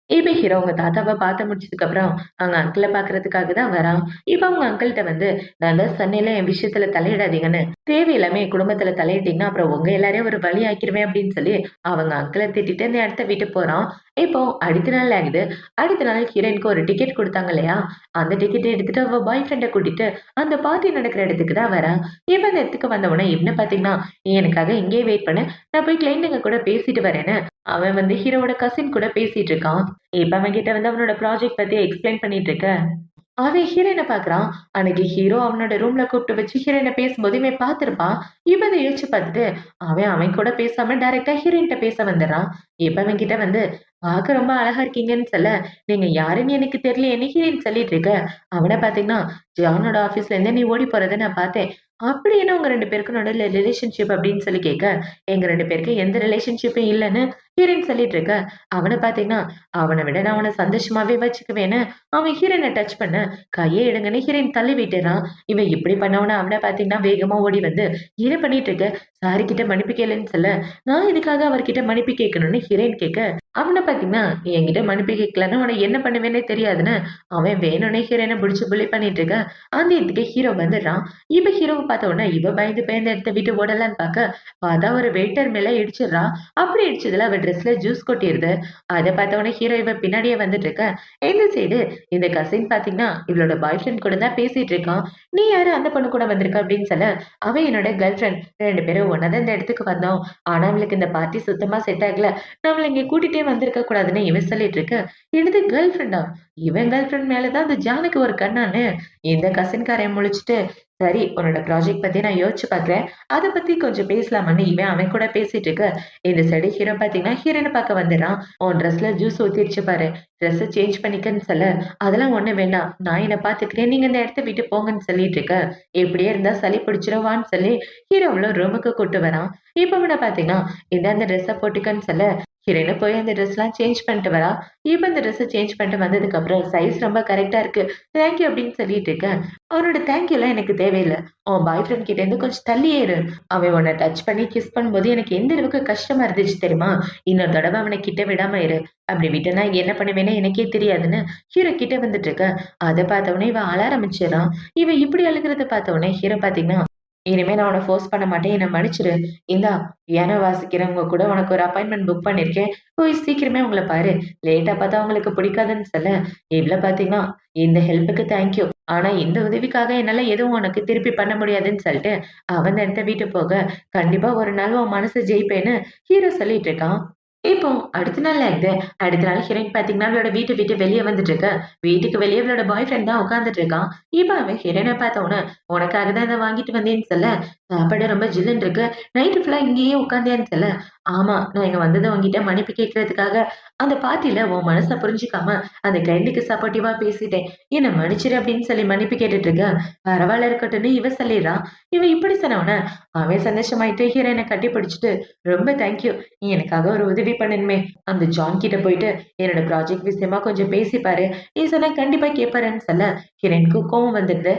இப்ப ஹீரோ அவங்க தாத்தாவ பார்த்து முடிச்சதுக்கப்புறம், அவங்க அங்கிள பார்க்கறதுக்காக தான் வரான். இப்ப அவங்க அங்கிள்ட்ட வந்து, "நான் தான் சொன்னேன்ல என் விஷயத்துல தலையிடாதீங்கன்னு. தேவையில்லாம என் குடும்பத்துல தலையிட்டீங்கன்னா, அப்புறம் உங்க எல்லாரையும் ஒரு வழி ஆக்கிருவேன்" அப்படின்னு சொல்லி, அவங்க அங்கிள திட்டிட்டு அந்த இடத்த விட்டு போறான். இப்போ அடுத்த நாள் ஆகுது. அடுத்த நாள் ஹீரோயினுக்கு ஒரு டிக்கெட் குடுத்தாங்க இல்லையா? அந்த டிக்கெட்ட எடுத்துட்டு அவ பாய் ஃப்ரெண்ட கூட்டிட்டு, அந்த பார்ட்டி நடக்கிற இடத்துக்கு தான் வரா. இப்ப அந்த இடத்துக்கு வந்த உடனே இவன பார்த்தீங்கன்னா, "நீ எனக்காக இங்கேயே வெயிட் பண்ணு. நான் போய் கிளைண்டுங்க கூட பேசிட்டு வரேன்னு" அவன் வந்து ஹீரோவோட கசின் கூட பேசிட்டு இருக்கான். இப்ப அவன்கிட்ட வந்து அவனோட ப்ராஜெக்ட் பத்தி எக்ஸ்பிளைன் பண்ணிட்டு இருக்க. அவன் ஹீரோயின பார்க்குறான். அன்னைக்கு ஹீரோ அவனோட ரூம்ல கூப்பிட்டு வச்சு ஹீரோயின பேசும்போது இவன் பார்த்திருப்பான். இவன் அத யோசிச்சு பார்த்துட்டு, அவன் கூட பேசாம டைரக்ட்டா ஹீரோயின்ட்ட பேச வந்துடுறான். இப்ப அவன்கிட்ட வந்து, "பார்க்க ரொம்ப அழகா இருக்கீங்கன்னு சொல்ல, நீங்க யாருன்னு எனக்கு தெரியலையேன்னு" ஹீரோயின் சொல்லிட்டு இருக்க. அவன பார்த்தீங்கன்னா, "ஜானோட ஆஃபீஸ்ல இருந்து நீ ஓடி போறத நான் பார்த்தேன். அப்படி என்ன உங்க 2 பேருக்கும் நடுவுல ரிலேஷன்ஷிப்?" அப்படின்னு சொல்லி கேட்க, "எங்க 2 பேருக்கும் எந்த ரிலேஷன்ஷிப்பும் இல்லன்னு" ஹீரோயின் சொல்லிட்டு இருக்க. அவன பார்த்தீங்கன்னா, "அவன விட நான் உன்ன சந்தோஷமாவே வச்சுக்குவேன்னு" அவன் ஹீரோயின டச் பண்ண, கைய எடுங்கன்னு ஹீரோயின் தள்ளி விட்டுர்றான். இவன் இப்படி பண்ணவுனே அவன பார்த்தீங்கன்னா, வேகமா ஓடி வந்து, "என்ன பண்ணிட்டு இருக்க? சார் கிட்ட மன்னிப்பு கேளுன்னு" சொல்ல, நான் எதுக்காக அவர்கிட்ட மன்னிப்பு கேட்கணும்னு ஹீரோயின் கேட்க, அவன பார்த்தீங்கன்னா, "நீ என்கிட்ட மன்னிப்பு கேட்கலன்னா உன்ன என்ன பண்ணுவேன்னே தெரியாதுன்னு" அவன் வேணும்னே ஹீரோயின புடிச்சு புல்லி பண்ணிட்டு இருக்க, அந்த இடத்துக்கு ஹீரோ வந்துடுறான். இப்ப ஹீரோவ பார்த்த உடனே இவ பயந்து போய் அந்த இடத்த விட்டு ஓடலான்னு பார்க்க, பார்த்தா ஒரு வெயிட்டர் மேல இடிச்சிடுறா. அப்படி இடிச்சதுல அவ ட்ரெஸ்ல ஜூஸ் கொட்டிருது. அத பார்த்த உடனே ஹீரோ இவ பின்னாடியே வந்துட்டு இருக்க, இந்த சைடு இந்த கசின் பார்த்தீங்கன்னா, இவளோட பாய் ஃப்ரெண்ட் கூட தான் பேசிட்டு இருக்கான். "நீ யாரு அந்த பொண்ணு கூட வந்திருக்க?" அப்படின்னு சொல்ல, அவ என்னோட கேர்ள் ஃப்ரெண்ட். 2 பேரும் ஒண்ணா தான் இந்த இடத்துக்கு வந்தோம். ஆனா அவளுக்கு இந்த பார்ட்டி சுத்தமா செட் ஆகல. நம்மள இங்க கூட்டிட்டே வந்திருக்க கூடாதுன்னு இவன் சொல்லிட்டு இருக்க. என்னது கேர்ள் ஃப்ரெண்டா? இவன் கேர்ள் ஃப்ரெண்ட் மேல தான் அந்த ஜானுக்கு ஒரு கண்ணான்னு, இந்த கசின்காரன் முழிச்சுட்டு, "சரி உன்னோட ப்ராஜெக்ட் பத்தி நான் யோசிச்சு பார்க்குறேன். அத பத்தி கொஞ்சம் பேசலாமான்னு" இவன் அவன் கூட பேசிட்டு இருக்க. இந்த சைடு ஹீரோ பார்த்தீங்கன்னா, ஹீரோயின பார்க்க வந்துடுறான். "உன் ட்ரெஸ்ல ஜூஸ் ஊத்திருச்சு பாரு. ட்ரெஸ்ஸ சேஞ்ச் பண்ணிக்கன்னு" சொல்ல, "அதெல்லாம் ஒண்ணும் வேண்டாம். நான் என்ன பார்த்துக்கிறேன். நீங்க இந்த இடத்த விட்டு போங்கன்னு" சொல்லிட்டு இருக்க. "இப்படியே இருந்தா சளி பிடிச்சிரும் வான்னு" சொல்லி ஹீரோவ ரூமுக்கு கூட்டு வரான். இப்ப அவன பார்த்தீங்கன்னா, "இந்தா இந்த ட்ரெஸ்ஸ போட்டுக்கன்னு" சொல்ல, ஹீரோயினும் போய் அந்த ட்ரெஸ்லாம் சேஞ்ச் பண்ணிட்டு வரா. இப்ப அந்த ட்ரெஸ்ஸ சேஞ்ச் பண்ணிட்டு வந்ததுக்கப்புறம், "சைஸ் ரொம்ப கரெக்ட்டா இருக்கு. தேங்க் யூ" அப்படின்னு சொல்லிட்டு இருக்க. அவனோட தேங்க் யூலாம் எனக்கு தேவையில்ல. உன் பாய் ஃப்ரெண்ட் கிட்ட இருந்து கொஞ்சம் தள்ளியே இரு. அவன் உன்ன டச் பண்ணி கிஸ் பண்ணும்போது எனக்கு எந்த அளவுக்கு கஷ்டமா இருந்துச்சு தெரியுமா? இன்னொரு தடவ அவன கிட்ட விடாம இரு. அப்படி விட்டேன்னா என்ன பண்ணுவேன்னு எனக்கே தெரியாதுன்னு ஹீரோ கிட்ட வந்துட்டு இருக்க. அத பார்த்தவுனே இவன் அழ ஆரம்பிச்சுர்றான். இவன் இப்படி அழுகுறத பார்த்தவுனே ஹீரோ பார்த்தீங்கன்னா, "இனிமே நான் உன்ன ஃபோர்ஸ் பண்ண மாட்டேன். என்ன மன்னிச்சுரு. இந்தா பியானோ வாசிக்கிறவங்க கூட உனக்கு ஒரு அப்பாயின்ட்மென்ட் புக் பண்ணியிருக்கேன். போய் சீக்கிரமே அவங்கள பாரு. லேட்டா பார்த்தா அவங்களுக்கு பிடிக்காதுன்னு" சொல்ல, இவ்ள பார்த்தீங்கன்னா, "இந்த ஹெல்ப்புக்கு தேங்க் யூ. ஆனா இந்த உதவிக்காக என்னால எதுவும் உனக்கு திருப்பி பண்ண முடியாதுன்னு சொல்லிட்டு, அவன் அந்த இடத்த விட்டு போக, கண்டிப்பா ஒரு நாள் உன் மனச ஜெயிப்பேன்னு ஹீரோ சொல்லிட்டு இருக்கான். இப்போ அடுத்த நாள் ஆயிடுது. அடுத்த நாள் ஹீரோயின் பாத்தீங்கன்னா, அவளோட வீட்ட விட்டு வெளிய வந்துட்டு இருக்கா. வீட்டுக்கு வெளிய அவளோட பாய் ஃப்ரெண்ட் தான் உட்கார்ந்துட்டு இருக்கான். இப்ப அவன் ஹீரோயின பார்த்த உடனே, "உனக்காக தான் இத வாங்கிட்டு வந்தேன்னு சொல்ல, சாப்பாடு ரொம்ப ஜில்லுன்னு இருக்கு. நைட்டு ஃபுல்லா இங்கேயே உட்கார்ந்தியான்னு சொல்ல, ஆமா நான் இங்க வந்தது உன்கிட்ட மன்னிப்பு கேட்கறதுக்காக. அந்த பார்ட்டில உன் மனச புரிஞ்சுக்காம, அந்த கிளையண்டுக்கு சப்போர்ட்டிவா பேசிட்டேன். என்ன மன்னிச்சிடு அப்படின்னு சொல்லி மன்னிப்பு கேட்டுட்டு இருக்க. பரவால்ல இருக்கட்டும்னு இவ சொல்லிடுறா. இவ இப்படி சொன்ன உடனே, அவன் சந்தோஷமாயிட்டு ஹீரோயின கட்டி பிடிச்சுட்டு, "ரொம்ப தேங்க் யூ. நீ எனக்காக ஒரு உதவி பண்ணணுமே. அந்த ஜான் கிட்ட போயிட்டு என்னோட ப்ராஜெக்ட் விஷயமா கொஞ்சம் பேசி பாரு. நீ சொன்னா கண்டிப்பா கேட்பாருன்னு சொல்ல, ஹீரோயினுக்கு கோவம் வந்துடுது.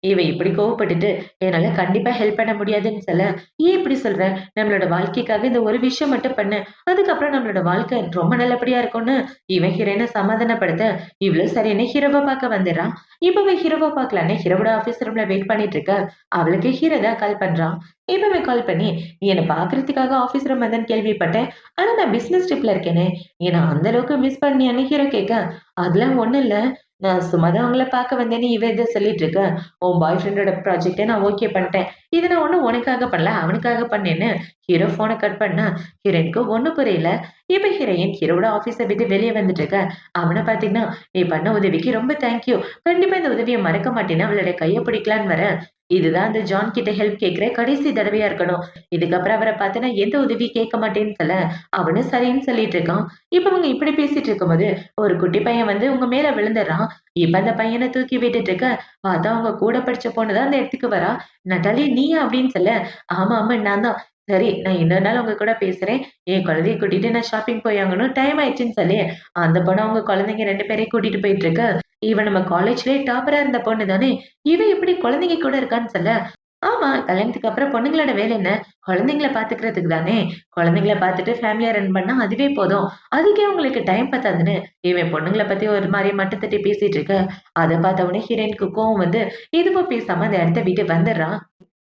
இவ இப்படி கோவப்பட்டுட்டு, என்னால கண்டிப்பா ஹெல்ப் பண்ண முடியாதுன்னு சொல்ல, "ஏன் இப்படி சொல்ற? நம்மளோட வாழ்க்கைக்காக இந்த ஒரு விஷயம் மட்டும் பண்ணு. அதுக்கப்புறம் நம்மளோட வாழ்க்கை ரொம்ப நல்லபடியா இருக்கும்னு" இவன் ஹீரோயின சமாதானப்படுத்த, இவளும் சரின்னு ஹீரோவ பார்க்க வந்துடுறா. இப்ப அவ ஹீரோவ பார்க்கலான்னு ஹீரோவோட ஆஃபீஸ் ரூம்ல வெயிட் பண்ணிட்டு இருக்க. அவளுக்கு ஹீரோ தான் கால் பண்றான். இப்பவே கால் பண்ணி, "நீ என்ன பார்க்கறதுக்காக ஆஃபீஸ் ரூம் வந்தேன்னு கேள்விப்பட்டேன். ஆனா நான் பிசினஸ் ட்ரிப்ல இருக்கேனே. என்ன அந்த அளவுக்கு மிஸ் பண்ணியான்னு?" ஹீரோ கேட்க, "அதெல்லாம் ஒண்ணும் இல்ல. நான் சும்மா தான் உங்கள பார்க்க வந்தேன்னு இவ ஏதோ சொல்லிட்டு இருக்க. உன் பாய் ஃப்ரெண்டோட ப்ராஜெக்ட்ட நான் ஓகே பண்ணிட்டேன். இத நான் ஒண்ணும் உனக்காக பண்ணல, அவனுக்காக பண்ணேன்னு" ஹீரோ ஃபோன கட் பண்ணா, ஹீரோயினுக்கு ஒண்ணும் புரியல. இப்ப ஹீரோயின் ஹீரோவோட ஆஃபீஸ விட்டு வெளிய வந்துட்டு இருக்க. அவன பார்த்தீங்கன்னா, "நீ பண்ண உதவிக்கு ரொம்ப தேங்க் யூ. கண்டிப்பா இந்த உதவிய மறக்க மாட்டேன்னு" அவளுடைய கைய பிடிக்கலான்னு வர, "இதுதான் அந்த ஜான் கிட்ட ஹெல்ப் கேட்கிற கடைசி தடவையா இருக்கணும். இதுக்கப்புறம் அவர பார்த்து நான் எந்த உதவியும் கேட்க மாட்டேன்னு" சொல்ல, அவனும் சரின்னு சொல்லிட்டு இருக்கான். இப்ப அவங்க இப்படி பேசிட்டு இருக்கும்போது, ஒரு குட்டி பையன் வந்து உங்க மேல விழுந்துடுறான். இப்ப அந்த பையன தூக்கி விட்டுட்டு இருக்க, பார்த்தா அவங்க கூட படிச்ச பொண்ணு தான் அந்த இடத்துக்கு வரா. "நட்டாலி நீயா?" அப்படின்னு சொல்ல, "ஆமா, ஆமா நான் தான். சரி நான் இன்னொரு நாள் உங்க கூட பேசுறேன். என் குழந்தைய கூட்டிட்டு நான் ஷாப்பிங் போய் ஆகணும். டைம் ஆயிடுச்சுன்னு" சொல்லி, அந்த பொண்ணு அவங்க குழந்தைங்க 2 பேரையும் கூட்டிட்டு போயிட்டு இருக்கு. இவ நம்ம காலேஜ்லயே டாப்பரா இருந்த பொண்ணு தானே! இவ எப்படி குழந்தைங்க கூட இருக்கான்னு சொல்ல, ஆமா கல்யாணத்துக்கு அப்புறம் பொண்ணுங்களோட வேலை என்ன? குழந்தைங்கள பார்த்துக்கிறதுக்கு தானே! குழந்தைங்கள பார்த்துட்டு ஃபேமிலிய ரன் பண்ணா அதுவே போதும். அதுக்கே உங்களுக்கு டைம் பத்தாதுன்னு, இவன் பொண்ணுங்கள பத்தி ஒரு மாரி மட்டு தட்டி பேசிட்டு இருக்க, அத பார்த்த உடனே ஹீரோயினுக்கு கோவம் வந்து, எதுவும் பேசாம அந்த இடத்த விட்டு வந்துடுறா.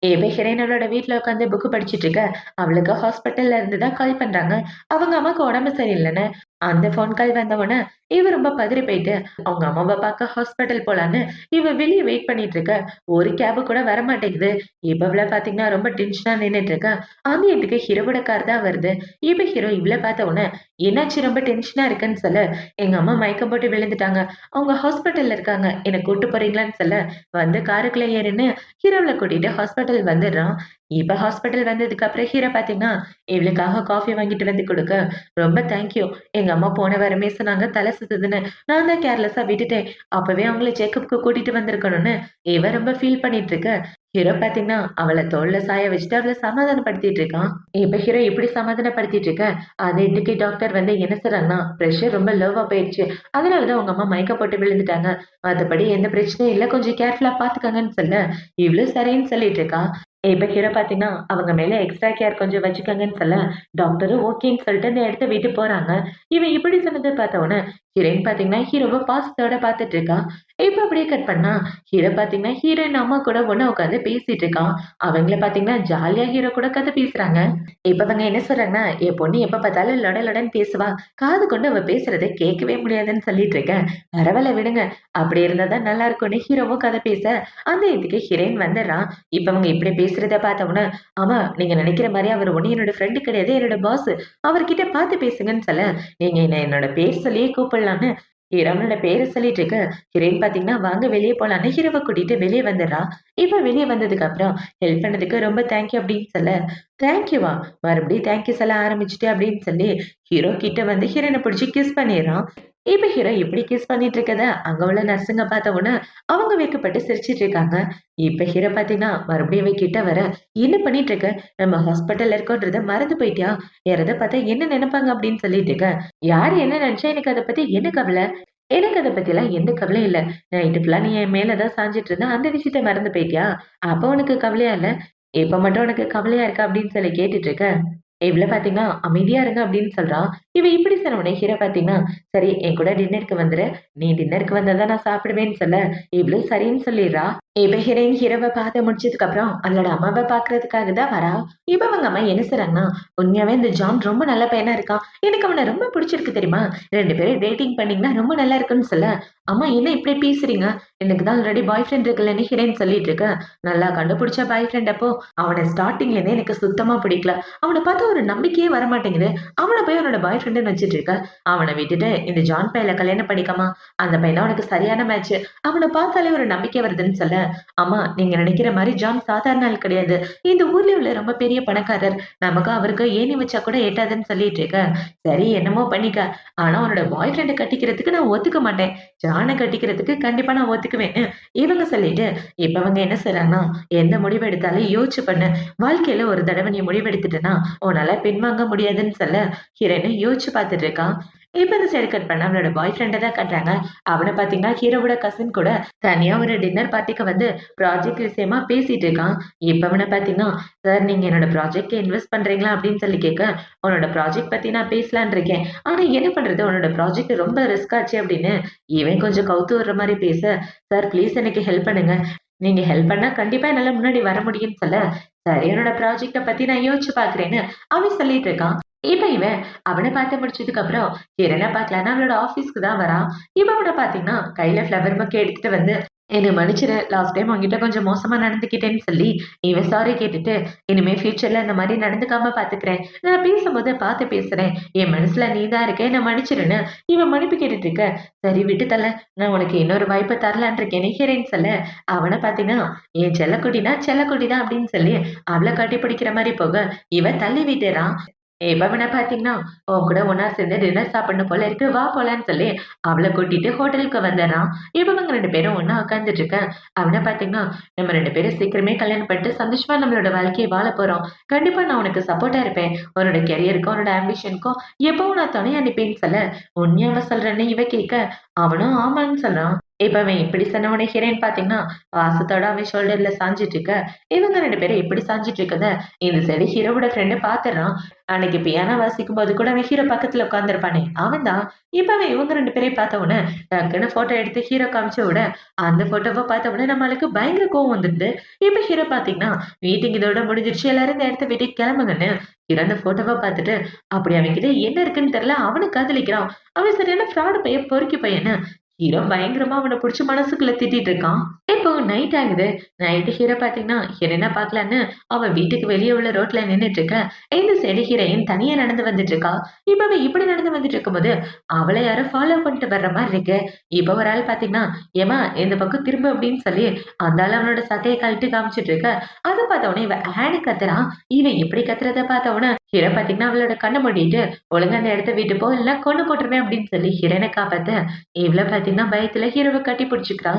இவ ஹீரோயின் அவளோட வீட்ல உட்காந்து புக் படிச்சுட்டு இருக்க. அவளுக்கு ஹாஸ்பிட்டல்ல இருந்து தான் கால் பண்றாங்க. அவங்க அம்மாக்கு உடம்பு சரியில்லன்னு. அந்த ஃபோன் கால் வந்த உடனே, இவ ரொம்ப பதறி போயிட்டு, அவங்க அம்மாவ பார்க்க ஹாஸ்பிட்டல் போலான்னு இவ வெளிய வெயிட் பண்ணிட்டு இருக்க. ஒரு கேப் கூட வரமாட்டேங்குது. இப்ப இவள பார்த்தீங்கன்னா ரொம்ப டென்ஷனா நின்னுட்டு இருக்கா. அந்த இடத்துக்கு ஹீரோவோட கார் தான் வருது. இப்ப ஹீரோ இவள பார்த்த உடனே, "என்னாச்சு ரொம்ப டென்ஷனா இருக்கன்னு" சொல்ல, "எங்க அம்மா மயக்கம் போட்டு விழுந்துட்டாங்க. அவங்க ஹாஸ்பிட்டல்ல இருக்காங்க. என்ன கூட்டு போறீங்களான்னு" சொல்ல, வந்து காருக்குள்ள ஏறுன்னு ஹீரோவ கூட்டிட்டு ஹாஸ்பிட்டல் வந்துடுறான். இப்ப ஹாஸ்பிட்டல் வந்ததுக்கு அப்புறம் ஹீரோ பார்த்தீங்கன்னா, இவளுக்காக காஃபி வாங்கிட்டு வந்து குடுக்க, "ரொம்ப தேங்க் யூ. எங்க அம்மா போன வாரமே சொன்னாங்க தல சுத்துதுன்னு. நான் தான் கேர்லெஸ்ஸா விட்டுட்டேன். அப்பவே அவங்கள செக்கப்க்கு கூட்டிட்டு வந்திருக்கணும்னு" இவ ரொம்ப ஃபீல் பண்ணிட்டு இருக்க. ஹீரோ பார்த்தீங்கன்னா, அவள தோள்ல சாய வச்சுட்டு அவள சமாதானப்படுத்திட்டு இருக்கான். இப்ப ஹீரோ இப்படி சமாதானப்படுத்திட்டு இருக்க, அத இன்னைக்கு டாக்டர் வந்து என்ன சொல்றாங்கன்னா, "பிரஷர் ரொம்ப லோவா போயிருச்சு. அதனால தான் உங்க அம்மா மயக்கம் போட்டு விழுந்துட்டாங்க. மத்தபடி எந்த பிரச்சனையும் இல்ல. கொஞ்சம் கேர்ஃபுல்லா பார்த்துக்கங்கன்னு" சொல்ல, இவளும் சரின்னு சொல்லிட்டு இருக்கா. இப்ப ஹீரோ பார்த்தீங்கன்னா, அவங்க மேல எக்ஸ்ட்ரா கேர் கொஞ்சம் வச்சுக்கங்கன்னு சொல்ல, டாக்டரும் ஓகேன்னு சொல்லிட்டு அந்த இடத்த விட்டு போறாங்க. இவன் இப்படி சொன்னத பார்த்த உடனே, ஹீரோயின் பார்த்தீங்கன்னா, ஹீரோவ பாசத்தோட பார்த்துட்டு இருக்கா. இப்ப அப்படியே கட் பண்ணா, ஹீரோ பார்த்தீங்கன்னா, ஹீரோயின் அம்மா கூட ஒண்ணா உட்காந்து பேசிட்டு இருக்கான். அவங்கள பார்த்தீங்கன்னா, ஜாலியா ஹீரோ கூட கதை பேசுறாங்க. இப்ப அவங்க என்ன சொல்றாங்கன்னா, "என் பொண்ணு எப்ப பார்த்தாலும் லொட லொடன்னு பேசுவா. காது கொண்டு அவ பேசுறத கேட்கவே முடியாதுன்னு" சொல்லிட்டு இருக்கேன். "பரவால்ல விடுங்க. அப்படி இருந்தா தான் நல்லா இருக்கும்னு" ஹீரோவும் கதை பேச, அந்த இதுக்கு ஹீரோயின் வந்துடுறான். இப்ப அவங்க இப்படி பேசுறத பார்த்த உடனே, "ஆமா நீங்க நினைக்கிற மாரி அவர் ஒண்ணும் என்னோட ஃப்ரெண்ட் கிடையாது. என்னோட பாஸ். அவர்கிட்ட பார்த்து பேசுங்கன்னு" சொல்ல, "நீங்க என்ன என்னோட பேர் சொல்லியே கூப்பிடலான்னு" ஹீரோயினோட பேர சொல்லிட்டு இருக்க, ஹீரோயின் பார்த்தீங்கன்னா, "வாங்க வெளிய போலான்னு" ஹீரோவ கூட்டிட்டு வெளிய வந்துடுறா. இப்ப வெளிய வந்ததுக்கு அப்புறம், "ஹெல்ப் பண்ணதுக்கு ரொம்ப தேங்க் யூ" அப்படின்னு சொல்ல, "தேங்க் யூவா? மறுபடியும் தேங்க் யூ சொல்ல ஆரம்பிச்சுட்டே" அப்படின்னு சொல்லி, ஹீரோ கிட்ட வந்து ஹீரோயின புடிச்சு கிஸ் பண்ணிர்றான். இப்ப ஹீரோ இப்படி கிஸ் பண்ணிட்டு இருக்கத, அங்க உள்ள நர்ஸுங்க பார்த்த உடனே, அவங்க வெட்கப்பட்டு சிரிச்சுட்டு இருக்காங்க. இப்ப ஹீரோ பார்த்தீங்கன்னா, மறுபடியும் இவ கிட்ட வர, "என்ன பண்ணிட்டு இருக்க? நம்ம ஹாஸ்பிட்டல்ல இருக்கோன்றத மறந்து போயிட்டியா? யாராவது பார்த்தா என்ன நெனைப்பாங்க?" அப்படின்னு சொல்லிட்டு இருக்க. "யாரு என்ன நெனச்சா எனக்கு அத பத்தி என்ன கவல? எனக்கு அத பத்திலாம் எந்த கவலையும் இல்ல. நைட்டு ஃபுல்லா நீ என் மேல தான் சாஞ்சுட்டு இருந்த. அந்த விஷயத்த மறந்து போயிட்டியா? அப்ப உனக்கு கவலையா இல்ல? இப்ப மட்டும் உனக்கு கவலையா இருக்கா?" அப்படின்னு சொல்லி கேட்டுட்டு இருக்க. இவள பார்த்தீங்கன்னா, "அமைதியா இருங்க" அப்படின்னு சொல்றா. இவ இப்படி சொன்ன உடனே ஹீரோ பார்த்தீங்கன்னா, "சரி என் கூட டின்னருக்கு வந்துரு. நீ டின்னருக்கு வந்தா தான் நான் சாப்பிடுவேன்னு" சொல்ல, இவளும் சரின்னு சொல்லிர்றா. இப்ப ஹீரோயின் ஹீரோவ பார்த்து முடிச்சதுக்கு அப்புறம், அவளோட அம்மாவ பார்க்கறதுக்காக தான் வரா. இப்ப அவங்க அம்மா என்ன சொல்றாங்கன்னா, "உண்மையாவே இந்த ஜான் ரொம்ப நல்ல பையனா இருக்கான். எனக்கு அவன ரொம்ப புடிச்சிருக்கு தெரியுமா? 2 பேரும் டேட்டிங் பண்ணீங்கன்னா ரொம்ப நல்லா இருக்கும்னு" சொல்ல, அம்மா என்ன இப்படி பேசுறீங்க? எனக்கு தான் ஆல்ரெடி பாய் ஃப்ரெண்ட் இருக்குல்லன்னு ஹீரோயின் சொல்லிட்டு இருக்க. நல்லா கண்டுபிடிச்ச பாய் ஃப்ரெண்ட் அப்போ, அவன ஸ்டார்ட்டிங்ல இருந்தே எனக்கு சுத்தமா பிடிக்கல. அவன பார்த்தா ஒரு நம்பிக்கையே வரமாட்டேங்குது. அவன போய் உன்னோட பாய் ஃப்ரெண்டுன்னு வச்சுட்டு இருக்க. அவன விட்டுட்டு இந்த ஜான் பையல கல்யாணம் பண்ணிக்கம்மா. அந்த பையன் தான் உனக்கு சரியான மேட்ச். அவன பார்த்தாலே ஒரு நம்பிக்கை வருதுன்னு சொல்ல, அம்மா நீங்க நினைக்கிற மாரி ஜான் சாதாரண ஆள் கிடையாது. இந்த ஊர்ல உள்ள ரொம்ப பெரிய பணக்காரர். நமக்கு அவருக்கு ஏணி வச்சா கூட எட்டாதுன்னு சொல்லிட்டு இருக்க. சரி என்னமோ பண்ணிக்க. ஆனா உன்னோட பாய் ஃப்ரெண்ட கட்டிக்கிறதுக்கு நான் ஒத்துக்க மாட்டேன். ஜான கட்டிக்கிறதுக்கு கண்டிப்பா நான் ஒத்துக்குவேன். இவங்க சொல்லிட்டு, இப்ப அவங்க என்ன சொல்றாங்கன்னா, எந்த முடிவு எடுத்தாலும் யோசிச்சு பண்ணு. வாழ்க்கையில ஒரு தடவ நீ முடிவெடுத்துட்டன்னா, உன்னால பின்வாங்க முடியாதுன்னு சொல்ல, ஹீரோயினும் யோசிச்சு பார்த்துட்டு இருக்கான். இப்ப இந்த சைடு கட் பண்ணா அவனோட பாய் ஃப்ரெண்ட தான் காட்டுறாங்க. அவன பார்த்தீங்கன்னா, ஹீரோவோட கசின் கூட தனியா ஒரு டின்னர் பார்ட்டிக்கு வந்து ப்ராஜெக்ட் விஷயமா பேசிட்டு இருக்கான். இப்ப அவன பார்த்தீங்கன்னா, "சார் நீங்க என்னோட ப்ராஜெக்ட்ல இன்வெஸ்ட் பண்றீங்களா?" அப்படின்னு சொல்லி கேட்க, "உன்னோட ப்ராஜெக்ட் பத்தி நான் பேசலான்னு இருக்கேன். ஆனா என்ன பண்றது? உன்னோட ப்ராஜெக்ட் ரொம்ப ரிஸ்க் ஆச்சே" அப்படின்னு இவன் கொஞ்சம் கவுத்து விடுற மாரி பேச, "சார் ப்ளீஸ் எனக்கு ஹெல்ப் பண்ணுங்க. நீங்க ஹெல்ப் பண்ணா கண்டிப்பா என்னால முன்னாடி வர முடியும்னு" சொல்ல, "சரி என்னோட ப்ராஜெக்ட்ட பத்தி நான் யோசிச்சு பார்க்குறேன்னு" அவன் சொல்லிட்டு இருக்கான். இப்ப இவன் அவன பார்த்து முடிச்சதுக்கு அப்புறம் கிரண பார்க்கலான்னு அவளோட ஆஃபீஸ்க்கு தான் வரான். இப்ப அவன பார்த்தீங்கன்னா, கையில ஃப்ளவர் பொக்கே எடுத்துட்டு வந்து, "என்ன மன்னிச்சிடு. லாஸ்ட் டைம் உன்கிட்ட கொஞ்சம் மோசமா நடந்துக்கிட்டேன்னு" சொல்லி இவன் சாரி கேட்டுட்டு, "இனிமே ஃபியூச்சர்ல இந்த மாரி நடந்துக்காம பார்த்துக்கிறேன். நான் பேசும்போது பார்த்து பேசுறேன். என் மனசுல நீ தான் இருக்க. என்ன மன்னிச்சிடுன்னு" இவன் மன்னிப்பு கேட்டுட்டு இருக்க. "சரி விட்டு தல. நான் உனக்கு இன்னொரு வாய்ப்பு தரலான்னு இருக்கேன்னு" ஹீரோயின் சொல்ல, அவன பார்த்தீங்கன்னா, "என் செல்லக்குட்டினா செல்லக்குட்டி தான்" அப்படின்னு சொல்லி அவள கட்டிப்பிடிக்கிற மாரி போக, இவன் தள்ளி விட்டுறான். இவன பார்த்தீங்கன்னா, "உன் கூட ஒண்ணா சேர்ந்து டின்னர் சாப்பிடணும் போல இருக்கு. வா போலான்னு" சொல்லி அவள கூட்டிட்டு ஹோட்டலுக்கு வந்துர்றான். இவங்க 2 பேரும் ஒண்ணா உட்கார்ந்துட்டு இருக்க. அவன பார்த்தீங்கன்னா, "நம்ம 2 பேரும் சீக்கிரமே கல்யாணம் பண்ணிட்டு சந்தோஷமா நம்மளோட வாழ்க்கைய வாழப் போறோம். கண்டிப்பா நான் உனக்கு சப்போர்ட்டா இருப்பேன். உன்னோட கரியருக்கும், உன்னோட ஆம்பிஷனுக்கும் எப்பவும் நான் துணையா நிப்பேன்னு" சொல்ல, "உண்மையாவா சொல்றேன்னு?" இவ கேட்க, அவனும் ஆமான்னு சொல்றான். இப்ப அவன் இப்படி சொன்ன உடனே ஹீரோயின் பார்த்தீங்கன்னா, பாசத்தோட அவன் ஷோல்டர்ல சாஞ்சிட்டு இருக்க. இவங்க 2 பேரும் இப்படி சாஞ்சிட்டு இருக்கத, இந்த சைடு ஹீரோவோட ஃப்ரெண்ட் பார்த்துடுறான். அன்னைக்கு பியானோ வாசிக்கும்போது கூட அவன் ஹீரோ பக்கத்துல உட்கார்ந்திருப்பானே, அவன் தான். இப்ப அவன் இவங்க 2 பேரையும் பார்த்த உடனே, டக்குன்னு ஃபோட்டோ எடுத்து ஹீரோ காமிச்ச விட, அந்த ஃபோட்டோவ பார்த்த உடனே நம்மளுக்கு பயங்கர கோவம் வந்துடுது. இப்ப ஹீரோ பார்த்தீங்கன்னா, மீட்டிங் இதோட முடிஞ்சிருச்சு. எல்லாரும் இந்த இடத்த விட்டு கிளம்புங்கன்னு, ஹீரோ அந்த ஃபோட்டோவ பார்த்துட்டு, அப்படி அவன்கிட்ட என்ன இருக்குன்னு தெரியல. அவன காதலிக்கிறான். அவன் சரியான ஃப்ராடு பையன், பொறுக்கி பையன்னு. ஹீரோ பயங்கரமா அவன புடிச்சு மனசுக்குள்ள திட்டிட்டு இருக்கான். இப்போ நைட் ஆகுது. நைட்டு ஹீரோ பார்த்தீங்கன்னா, ஹீரோயின பார்க்கலான்னு அவ வீட்டுக்கு வெளிய உள்ள ரோட்ல நின்னுட்டு இருக்க. இந்த சைடு ஹீரோயின் தனியா நடந்து வந்துட்டு இருக்கா. இப்ப அவ இப்படி நடந்து வந்துட்டு இருக்கும்போது, அவள யாரோ ஃபாலோ பண்ணிட்டு வர்ற மாரி இருக்கு. இப்ப ஒரு ஆள் பார்த்தீங்கன்னா, "ஏம்மா இந்த பக்கம் திரும்பு" அப்படின்னு சொல்லி அந்த ஆள் அவனோட சட்டைய கழட்டி காமிச்சிட்டு இருக்க. அத பார்த்த உடனே இவ ஆன்னு கத்துறான். இவன் இப்படி கத்துறத பார்த்த உடனே ஹீரோ பார்த்தீங்கன்னா, அவளோட கண்ண மூடிட்டு, "ஒழுங்கா அந்த இடத்த விட்டு போ, இல்லன்னா கொன்னு போட்டுருவேன்" அப்படின்னு சொல்லி ஹீரோயின காப்பாத்த, இவள பார்த்தீங்கன்னா பயத்துல ஹீரோவ கட்டி பிடிச்சுக்கிறா.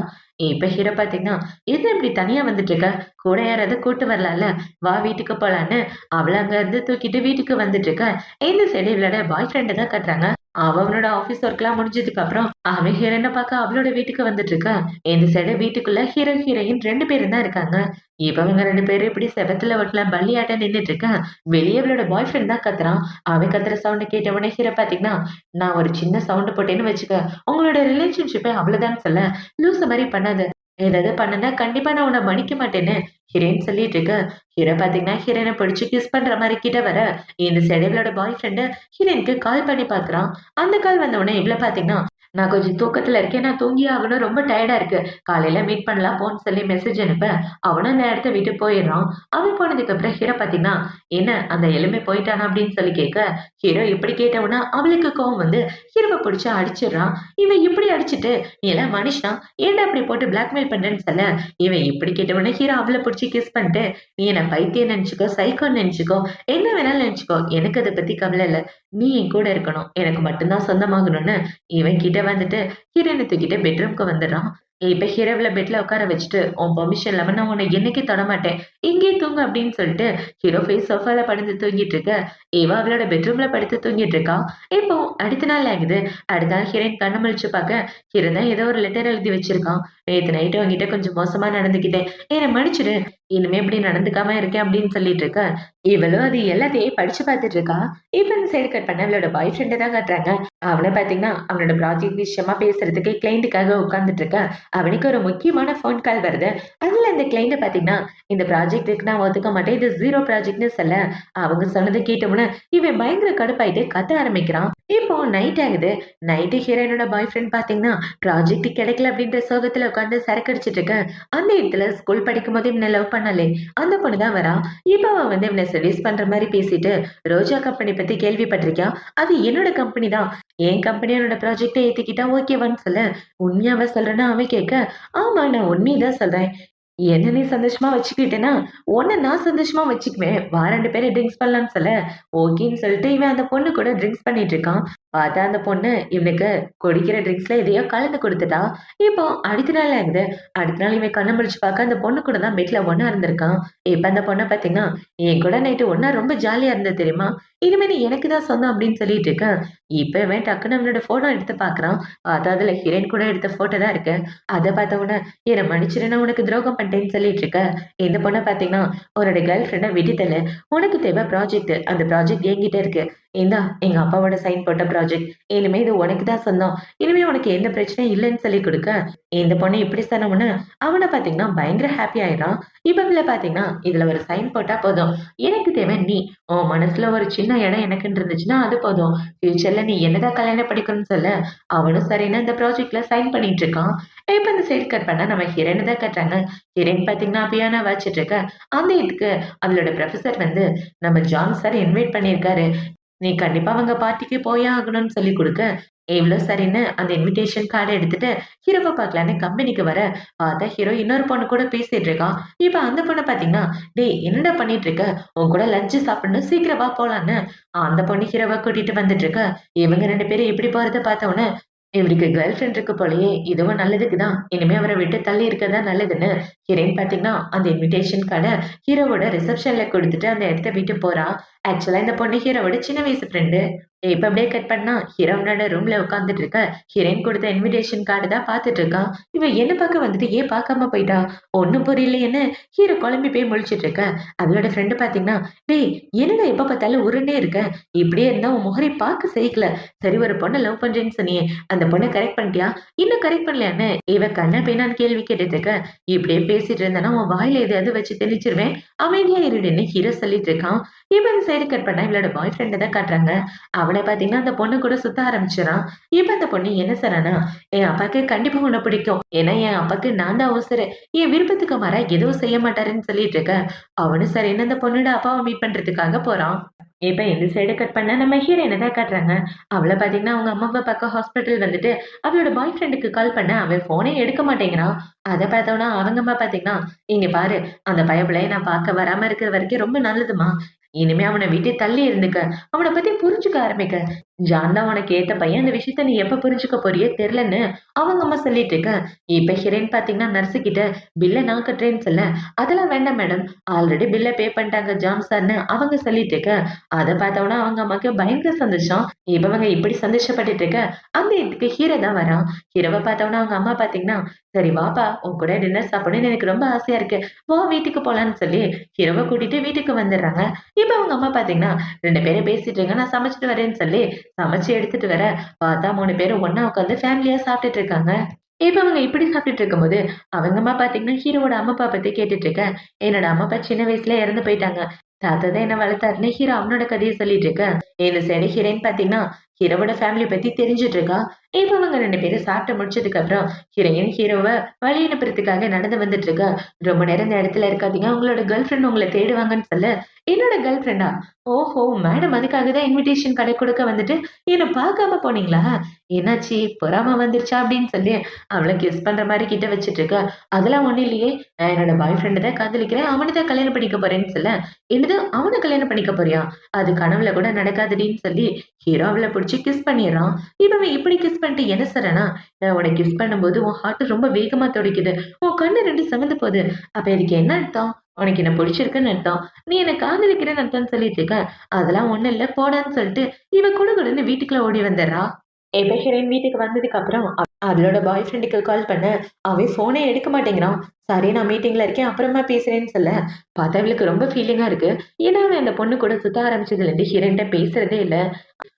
இப்ப ஹீரோ பார்த்தீங்கன்னா, "என்ன இப்படி தனியா வந்துட்டு இருக்க? கூட யாராவது கூட்டு வரலாம்ல? வா வீட்டுக்கு போலான்னு" அவள அங்க இருந்து தூக்கிட்டு வீட்டுக்கு வந்துட்டு இருக்க. இந்த சைடு இவளோட பாய் ஃப்ரெண்ட தான் காட்டுறாங்க. அவ அவனோட ஆஃபீஸ் ஒர்க்லாம் முடிஞ்சதுக்கு அப்புறம் அவன் ஹீரோயின பார்க்க அவளோட வீட்டுக்கு வந்துட்டு இருக்கா. இந்த சைடு வீட்டுக்குள்ள ஹீரோ, ஹீரோயின் 2 பேரும் தான் இருக்காங்க. இவங்க 2 பேரும் இப்படி செவுத்துல ஒட்டுல பல்லியாட்டம் நின்னுட்டு இருக்க. வெளிய இவளோட பாய் ஃப்ரெண்ட் தான் கத்துறான். அவன் கத்துற சவுண்ட் கேட்ட உடனே ஹீரோ பார்த்தீங்கன்னா, "நான் ஒரு சின்ன சவுண்ட் போட்டேன்னு வச்சுக்க, உங்களோட ரிலேஷன்ஷிப்பே அவ்வளவுதான்னு" சொல்ல, "லூசு மாரி பண்ணாத. ஏதாவது பண்ணுனா கண்டிப்பா நான் உன்ன மன்னிக்க மாட்டேன்னு" ஹீரோயின் சொல்லிட்டு இருக்க. ஹீரோ பார்த்தீங்கன்னா, ஹீரோயின பிடிச்சு கிஸ் பண்ற மாரி கிட்ட வர, இந்த சைடு இவளோட பாய் ஃப்ரெண்ட் ஹீரோயினுக்கு கால் பண்ணி பார்க்குறான். அந்த கால் வந்த உடனே இவள பார்த்தீங்கன்னா, "நான் கொஞ்சம் தூக்கத்துல இருக்கேன். நான் தூங்கியே ஆகணும். ரொம்ப டயர்டா இருக்கு. காலையில மீட் பண்ணலாம் போன்னு" சொல்லி மெசேஜ் அனுப்ப, அவனும் அந்த இடத்த விட்டு போயிடுறான். அவன் போனதுக்கு அப்புறம் ஹீரோ பார்த்தீங்கன்னா, "என்ன அந்த எலும்பி போயிட்டானா?" அப்படின்னு சொல்லி கேட்க, ஹீரோ இப்படி கேட்ட உடனே அவளுக்கு கோவம் வந்து ஹீரோவ பிடிச்சு அடிச்சிடுறான். இவன் இப்படி அடிச்சுட்டு, "நீ எல்லாம் மனுஷனா? ஏன்டா இப்படி போட்டு பிளாக்மெயில் பண்றேன்னு" சொல்ல, இவன் இப்படி கேட்ட உடனே ஹீரோ அவள பிடிச்சு கிஸ் பண்ணிட்டு, "நீ என்ன பைத்தியம் நெனச்சுக்கோ, சைக்கோன்னு நெனச்சுக்கோ, என்ன வேணாலும் நெனச்சுக்கோ. எனக்கு அத பத்தி கவல இல்ல. நீ என் கூட இருக்கணும். எனக்கு மட்டும் தான் சொந்தமாகணும்னு" இவன் கிட்ட வந்துட்டு ஹீரோயின தூக்கிட்டு பெட்ரூம்க்கு வந்துடுறான். இப்ப ஹீரோவ பெட்ல உட்கார வச்சுட்டு, "உன் பெர்மிஷன் இல்லாம நான் உன்ன என்னைக்கும் தொடமாட்டேன். இங்கேயே தூங்கு" அப்படின்னு சொல்லிட்டு ஹீரோ போய் சோஃபால படுத்து தூங்கிட்டு இருக்க. இவ அவளோட பெட்ரூம்ல படுத்து தூங்கிட்டு இருக்கா. இப்போ அடுத்த நாள் ஆகுது. அடுத்த நாள் ஹீரோயின் கண்ணு முழிச்சு பார்க்க, ஹீரோ தான் ஏதோ ஒரு லெட்டர் எழுதி வச்சிருக்கான். "நேத்து நைட்டு உன்கிட்ட கொஞ்சம் மோசமா நடந்துக்கிட்டேன். என்ன மன்னிச்சுடு. இனிமே இப்படி நடந்துக்காம இருக்கேன்" அப்படின்னு சொல்லிட்டு இருக்க. இவளும் அது எல்லாத்தையும் படிச்சு பார்த்துட்டு இருக்கா. இப்ப இந்த சைடு கட் பண்ண அவளோட பாய் ஃப்ரெண்ட தான் காட்டுறாங்க. அவன பார்த்தீங்கன்னா, அவனோட ப்ராஜெக்ட் விஷயமா பேசுறதுக்கு கிளையண்ட்டுக்காக உட்கார்ந்துட்டு இருக்க. அவனுக்கு ஒரு முக்கியமான ஃபோன் கால் வருது. அதுல அந்த கிளையண்ட் பார்த்தீங்கன்னா, "இந்த ப்ராஜெக்ட்டுக்கு நான் ஒத்துக்க மாட்டேன். இது 0 ப்ராஜெக்ட்ன்னு" சொல்ல, அவங்க சொன்னத கேட்ட உடனே இவன் பயங்கர கடுப்பாயிட்டு கத்த ஆரம்பிக்கிறான். இப்போ நைட் ஆகுது. நைட்டு ஹீரோயினோட பாய் ஃப்ரெண்ட் பார்த்தீங்கன்னா, ப்ராஜெக்ட் கிடைக்கல அப்படின்ற சோகத்துல உட்கார்ந்து சரக்கு அடிச்சிட்டு இருக்க. அந்த இடத்துல ஸ்கூல் படிக்கும்போது இவன லவ் பண்ணாளே, அந்த பொண்ணு தான் வரா. இப்ப அவ வந்து இவன செடியூஸ் பண்ற மாரி பேசிட்டு, "ரோஜா கம்பெனி பத்தி கேள்விப்பட்டிருக்கியா? அது என்னோட கம்பெனி தான். என் கம்பெனி என்னோட ப்ராஜெக்ட்ட ஏத்துக்கிட்டா ஓகேவான்னு சொல்லு." உண்மையாவா சொல்றேன்னு அவன் கேட்க, "ஆமா நான் உண்மைய தான் சொல்றேன். என்ன நீ சந்தோஷமா வச்சுக்கிட்டேன்னா, உன்ன நான் சந்தோஷமா வச்சுக்குவேன். வா 2 பேரும் ட்ரிங்க்ஸ் பண்ணலாம்ன்னு சொல்ல, ஓகேன்னு சொல்லிட்டு இவன் அந்த பொண்ணு கூட ட்ரிங்க்ஸ் பண்ணிட்டு இருக்கான். பார்த்தா அந்த பொண்ணு இவனுக்கு குடிக்கிற ட்ரிங்க்ஸ்ல எதையோ கலந்து குடுத்துட்டா. இப்போ அடுத்த நாள் ஆகுது. அடுத்த நாள் இவன் கண்ண முழிச்சு பார்க்க அந்த பொண்ணு கூட தான் பெட்ல ஒண்ணா இருந்திருக்கான். இப்ப அந்த பொண்ண பார்த்தீங்கன்னா, "என் கூட நைட்டு ஒண்ணா ரொம்ப ஜாலியா இருந்தது தெரியுமா? இனிமே நீ எனக்கு தான் சொந்தம்" அப்படின்னு சொல்லிட்டு இருக்க. இப்ப இவன் டக்குன்னு அவனோட ஃபோட்டோ எடுத்து பார்க்குறான். பார்த்தா அதுல ஹீரோயின் கூட எடுத்த ஃபோட்டோ தான் இருக்கு. அத பார்த்த உடனே என்ன மன்னிச்சிரு நான் உனக்கு துரோகம் பண்ணிட்டேன்னு சொல்லிட்டு இருக்க. இந்த பொண்ண பார்த்தீங்கன்னா, உன்னோட கேர்ள் ஃப்ரெண்ட விட்டுத்தள்ளு. உனக்கு தேவை ப்ராஜெக்ட். அந்த ப்ராஜெக்ட் என்கிட்ட இருக்கு. இந்தா எங்க அப்பாவோட சைன் போட்ட ப்ராஜெக்ட். இனிமே இது உனக்கு தான் சொந்தம். இனிமே உனக்கு எந்த பிரச்சனையும் இல்லன்னு சொல்லிக் குடுக்க, இந்த பொண்ணு இப்படி சொன்ன உடனே, அவன பார்த்தீங்கன்னா பயங்கர ஹாப்பி ஆயிடுறான். இவங்கள பார்த்தீங்கன்னா, இதுல ஒரு சைன் போட்டா போதும். எனக்கு தேவை நீ. உன் மனசுல ஒரு சின்ன இடம் எனக்குன்னு இருந்துச்சுன்னா அது போதும். ஃபியூச்சர்ல நீ என்னதான் கல்யாணம் படிக்கணும்னு சொல்ல, அவனும் சரின்னு அந்த ப்ராஜெக்ட்ல சைன் பண்ணிட்டு இருக்கான். இப்ப இந்த சைடு கட் பண்ணா நம்ம ஹீரோயின தான் காட்டுறாங்க. ஹீரோயின் பார்த்தீங்கன்னா, பியானோ வாசிச்சுட்டு இருக்க. அந்த இதுக்கு அவளோட ப்ரொஃபசர் வந்து, "நம்ம ஜான் சார் இன்வைட் பண்ணியிருக்காரு. நீ கண்டிப்பா அவங்க பார்ட்டிக்கு போயே ஆகணும்னு சொல்லிக் குடுக்க, இவ்ளோ சரின்னு அந்த இன்விடேஷன் கார்ட எடுத்துட்டு ஹீரோவ பார்க்கலான்னு கம்பெனிக்கு வர, பார்த்தா ஹீரோ இன்னொரு பொண்ணு கூட பேசிட்டு இருக்கான். இப்ப அந்த பொண்ண பார்த்தீங்கன்னா, "டேய் என்னடா பண்ணிட்டு இருக்க? உன் கூட லஞ்ச் சாப்பிடணும் சீக்கிரம் வா போலான்னு." அந்த பொண்ணு ஹீரோவ கூட்டிட்டு வந்துட்டு இருக்க. இவங்க 2 பேரும் இப்படி போறத பார்த்த உடனே, இவருக்கு கேர்ள் ஃபிரெண்ட் இருக்கு போலயே! இதுவும் நல்லதுக்கு தான். இனிமே அவர விட்டு தள்ளி இருக்கிறது தான் நல்லதுன்னு, ஹீரோயின் பார்த்தீங்கன்னா, அந்த இன்விடேஷன் கார்ட ஹீரோவோட ரிசப்ஷன்ல குடுத்துட்டு அந்த இடத்த விட்டு போறா. ஆக்சுவலா இந்த பொண்ணு ஹீரோவோட சின்ன வயசு ஃப்ரெண்டு. இப்ப அப்படியே கட் பண்ணா, ஹீரோயினோட ரூம்ல உட்கார்ந்துட்டு இருக்க. ஹீரோயின் குடுத்த இன்விடேஷன் கார்டு தான் பார்த்துட்டு இருக்கான். இவ என்ன பார்க்க வந்துட்டு ஏன் பார்க்காம போயிட்டா? ஒண்ணும் புரியலையேன்னு ஹீரோ குழம்பி போய் முழிச்சுட்டு இருக்க. அவளோட ஃப்ரெண்டு பார்த்தீங்கன்னா, "டேய் என்னடா எப்ப பார்த்தாலும் உருண்டே இருக்க? இப்படியே இருந்தா உன் முகரை பார்க்க சகிக்கல. சரி ஒரு பொண்ண லவ் பண்றேன்னு சொன்னியே, அந்த பொண்ண கரெக்ட் பண்ணிட்டியா? இன்னும் கரெக்ட் பண்ணலையான்னு?" இவ கண்ண பின்னான்னு கேள்வி கேட்டுட்டு இருக்க. இப்படியே பேசிட்டு இருந்தேன்னா உன் வாயில எதையாவது வச்சு தெளிச்சிருவேன். அமைதியா இருடின்னு ஹீரோ சொல்லிட்டு இருக்கான். இப்ப இந்த சைடு கட் பண்ணா இவளோட பாய் ஃப்ரெண்ட தான் காட்டுறாங்க. அவன பார்த்தீங்கன்னா, அந்த பொண்ணு கூட சுத்த ஆரம்பிச்சுறான். இப்ப அந்த பொண்ணு என்ன சொன்னான்னா, "என் அப்பாக்கு கண்டிப்பா உன்ன பிடிக்கும். ஏன்னா என் அப்பாக்கு நான் தான் உசுரு. என் விருப்பத்துக்கு மாறா எதுவும் செய்ய மாட்டாருன்னு" சொல்லிட்டு இருக்க. அவனும் சரின்னு அந்த பொண்ணோட அப்பாவ மீட் பண்றதுக்காக போறான். இப்ப இந்த சைடு கட் பண்ணா நம்ம ஹீரோயின தான் காட்டுறாங்க. அவள பார்த்தீங்கன்னா, அவங்க அம்மாவ பார்க்க ஹாஸ்பிட்டல் வந்துட்டு, அவளோட பாய் ஃப்ரெண்டுக்கு கால் பண்ண அவன் ஃபோனே எடுக்க மாட்டேங்கிறான். அத பார்த்தோன்னா, அவங்க அம்மா பார்த்தீங்கன்னா, "இங்க பாரு, அந்த பயபுள்ளைய நான் பார்க்க வராம இருக்கிற வரைக்கும் ரொம்ப நல்லதும்மா. இனிமே அவன விட்டு தள்ளி இருந்துக்க. அவன பத்தி புரிஞ்சுக்க ஆரம்பிக்க. ஜான் தான் உனக்கு ஏத்த பையன். அந்த விஷயத்த நீ எப்ப புரிஞ்சுக்க போறியோ தெரியலன்னு" அவங்க அம்மா சொல்லிட்டு இருக்க. இப்ப ஹீரோயின் பார்த்தீங்கன்னா, நர்ஸ் கிட்ட பில்ல நான் கட்டுறேன்னு சொல்ல, "அதெல்லாம் வேண்டாம் மேடம். ஆல்ரெடி பில்ல பே பண்ணிட்டாங்க ஜான் சார்ன்னு" அவங்க சொல்லிட்டு இருக்க. அத பார்த்தோனே அவங்க அம்மாக்கு பயங்கர சந்தோஷம். இவங்க இப்படி சந்தோஷப்பட்டுட்டு இருக்க, அந்த இடத்துக்கு ஹீரோ தான் வரான். ஹீரோவ பார்த்தோனே அவங்க அம்மா பார்த்தீங்கன்னா, "சரி வாப்பா, உன் கூட டின்னர் சாப்பிடணும்னு எனக்கு ரொம்ப ஆசையா இருக்கு. வா வீட்டுக்கு போலான்னு" சொல்லி ஹீரோவ கூட்டிட்டு வீட்டுக்கு வந்துடுறாங்க. இப்ப அவங்க அம்மா பார்த்தீங்கன்னா, 2 பேரும் பேசிட்டு இருங்க. நான் சமைச்சுட்டு வரேன்னு சொல்லி சமைச்சு எடுத்துட்டு வர, பார்த்தா 3 பேரும் ஒண்ணா உட்காந்து ஃபேமிலியா சாப்பிட்டுட்டு இருக்காங்க. இப்ப அவங்க இப்படி சாப்பிட்டுட்டு இருக்கும்போது, அவங்க அம்மா பார்த்தீங்கன்னா, ஹீரோவோட அம்மா அப்பா பத்தி கேட்டுட்டு இருக்க. "என்னோட அம்மா அப்பா சின்ன வயசுல இறந்து போயிட்டாங்க. தாத்தா தான் என்ன வளர்த்தாருன்னு" ஹீரோ அவனோட கதைய சொல்லிட்டு இருக்க. இந்த சைடு ஹீரோயின் பார்த்தீங்கன்னா, ஹீரோவோட ஃபேமிலி பத்தி தெரிஞ்சுட்டு இருக்கா. இப்ப அவங்க 2 பேரும் சாப்பிட்டு முடிச்சதுக்கு அப்புறம், ஹீரோயின் ஹீரோவ வழி அனுப்புறதுக்காக நடந்து வந்துட்டு இருக்கா. "ரொம்ப நேரம் இந்த இடத்துல இருக்காதீங்க. உங்களோட கேர்ள் ஃபிரெண்ட் உங்கள தேடுவாங்கன்னு" சொல்ல, "என்னோட கேர்ள் ஃபிரெண்டா? ஓஹோ! மேடம் அதுக்காக தான் இன்விடேஷன் கடை குடுக்க வந்துட்டு, என்ன பார்க்காம போனீங்களா? என்னாச்சு? பொறாம வந்துருச்சா?" அப்படின்னு சொல்லி அவள கிஸ் பண்ற மாரி கிட்ட வச்சுட்டு இருக்க. "அதெல்லாம் ஒண்ணும் இல்லையே. நான் என்னோட பாய் ஃபிரெண்ட தான் காதலிக்கிறேன். அவன தான் கல்யாணம் பண்ணிக்க போறேன்னு" சொல்ல, "என்னது அவன கல்யாணம் பண்ணிக்க போறியா? அது கனவுல கூட நடக்காதுடின்னு" சொல்லி ஹீரோ அவள புடிச்சு கிஸ் பண்ணிர்றான். இவன் இப்படி கிஸ் பண்ணிட்டு என்ன சொல்றான்னா, "நான் உன்ன கிஸ் பண்ணும்போது உன் ஹார்ட் ரொம்ப வேகமா துடிக்குது. உன் கண்ணு 2 சிவந்து போகுது. அப்ப இதுக்கு என்ன அர்த்தம்? உனக்கு என்ன புடிச்சிருக்குன்னு அர்த்தம். நீ என்ன காதலிக்கிறேன்னு அர்த்தம்ன்னு" சொல்லிட்டு இருக்க. "அதெல்லாம் ஒண்ணும் இல்ல போடான்னு" சொல்லிட்டு இவ குடுகுடுன்னு வீட்டுக்குள்ள ஓடி வந்துர்றா. எப்ப ஹீரோயின் வீட்டுக்கு வந்ததுக்கு அப்புறம் அவளோட பாய் ஃப்ரெண்டுக்கு கால் பண்ண, அவன் ஃபோனே எடுக்க மாட்டேங்கிறான். "சரி நான் மீட்டிங்ல இருக்கேன். அப்புறமா பேசுறேன்னு" சொல்ல, பார்த்தா இவளுக்கு ரொம்ப ஃபீலிங்கா இருக்கு. ஏன்னா அவன் அந்த பொண்ணு கூட சுத்த ஆரம்பிச்சதுலேருந்து ஹீரோயின்ட்ட பேசுறதே இல்ல.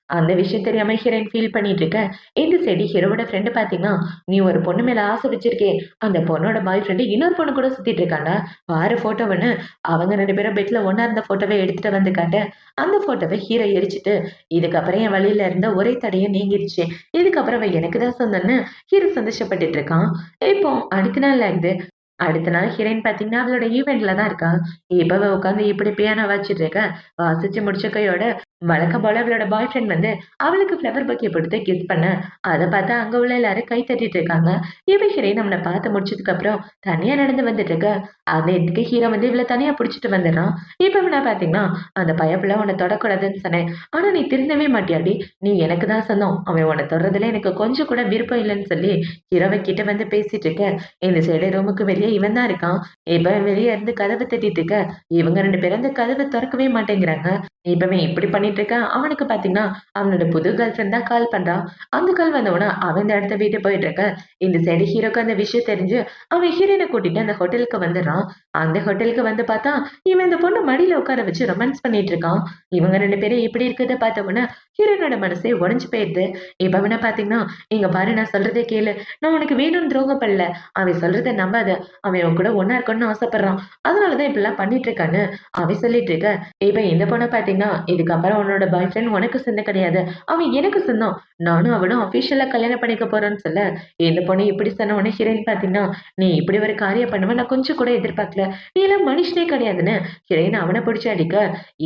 அந்த விஷயம் தெரியாம ஹீரோயின் ஃபீல் பண்ணிட்டு இருக்க. இந்த சைடு ஹீரோவோட ஃப்ரெண்ட் பாத்தீங்கன்னா, "நீ ஒரு பொண்ணு மேல ஆசை வச்சிருக்கே. அந்த பொண்ணோட பாய் ஃப்ரெண்ட் இன்னொரு பொண்ணு கூட சுத்திட்டு இருக்கான்டா. பாரு ஃபோட்டோவன்னு." அவங்க 2 பேரும் பெட்ல ஒண்ணா இருந்த ஃபோட்டோவ எடுத்துட்டு வந்து காட்ட, அந்த ஃபோட்டோவ ஹீரோ எரிச்சுட்டு, "இதுக்கப்புறம் என் வழியில இருந்த ஒரே தடையும் நீங்கிருச்சு. இதுக்கப்புறம் அவ எனக்கு தான் சொந்தம்ன்னு" ஹீரோ சந்தோஷப்பட்டுட்டு இருக்கான். இப்போ அடுத்த நாள் ஆகுது. அடுத்த நாள் ஹீரோயின் பாத்தீங்கன்னா, அவளோட ஈவென்ட்ல தான் இருக்கா. இப்ப அவ உட்காந்து இப்படி பியானோ வாசிச்சுட்டு இருக்க. வாசிச்சு முடிச்ச கையோட வழக்கம் போல அவளோட பாய் ஃப்ரெண்ட் வந்து அவளுக்கு ஃப்ளவர் பொக்கே கொடுத்து கிஸ் பண்ண, அத பார்த்தா அங்க உள்ள எல்லாரும் கை தட்டிட்டு இருக்காங்க. இவ ஹீரோயின் அவன பார்த்து முடிச்சதுக்கு அப்புறம் தனியா நடந்து வந்துட்டு இருக்க. அந்த இடத்துக்கு ஹீரோ வந்து இவள தனியா புடிச்சிட்டு வந்துடுறான். இப்ப இவன பாத்தீங்கன்னா, "அந்த பயப்புள்ள உன்ன தொடக்கூடாதுன்னு சொன்னேன். ஆனா நீ திருந்தவே மாட்டியாடி? நீ எனக்கு தான் சொந்தம். அவன் உன்ன தொடுறதுல எனக்கு கொஞ்சம் கூட விருப்பம் இல்லன்னு" சொல்லி ஹீரோவ கிட்ட வந்து பேசிட்டு இருக்க. இந்த சைடு ரூமுக்கு வெளியே இவன் தான் இருக்கான். இப்ப வெளிய இருந்து கதவ தட்டிட்டு இருக்க. இவங்க 2 பேரும் அந்த கதவ தொறக்கவே மாட்டேங்கிறாங்க. இப்ப இவன் இப்படி பண்ணிட்டு இருக்கான். அவனுக்கு பாத்தீங்கன்னா, அவனோட புது கேர்ள் ஃபிரெண்ட் தான் கால் பண்றான். அந்த கால் வந்தவுடனே அவன் இந்த இடத்த விட்டு போயிட்டு இருக்க. இந்த சைடு ஹீரோக்கு அந்த விஷயம் தெரிஞ்சு, அவன் ஹீரோயின கூட்டிட்டு அந்த ஹோட்டலுக்கு வந்துடுறான். அந்த ஹோட்டலுக்கு வந்து பார்த்தா, இவன் இந்த பொண்ண மடியில உட்கார வச்சு ரொமான்ஸ் பண்ணிட்டு இருக்கான். இவங்க 2 பேரும் இப்படி இருக்கிறத பார்த்த உடனே ஹீரோயினோட மனசே உடைஞ்சு போயிடுது. இப்ப அவன பாத்தீங்கன்னா, "இங்க பாரு நான் சொல்றத கேளு. நான் உனக்கு வேணும்னு துரோகம் பண்ணல. அவன் சொல்றத நம்பாத. அவன் உன் கூட ஒண்ணா இருக்கணும்னு ஆசைப்படுறான். அதனால தான் இப்படிலாம் பண்ணிட்டு இருக்கான்னு" அவன் சொல்லிட்டு இருக்க. இப்ப இந்த பொண்ண பாத்தீங்கன்னா, "இதுக்கப்புறம் உன்னோட பாய் ஃப்ரெண்ட் உனக்கு சொந்தம் கிடையாது. அவன் எனக்கு சொந்தம். நானும் அவனும் அஃபிஷியலா கல்யாணம் பண்ணிக்க போறோம்ன்னு" சொல்ல, இந்த பொண்ணு இப்படி சொன்ன உடனே ஹீரோயின் பாத்தீங்கன்னா, "நீ இப்படி ஒரு காரியம் பண்ணுவ நான் கொஞ்சம் கூட எதிர்பார்க்கல. நீ எல்லாம் மனுஷனே கிடையாதுன்னு" ஹீரோயின் அவன பிடிச்சு அடிக்க,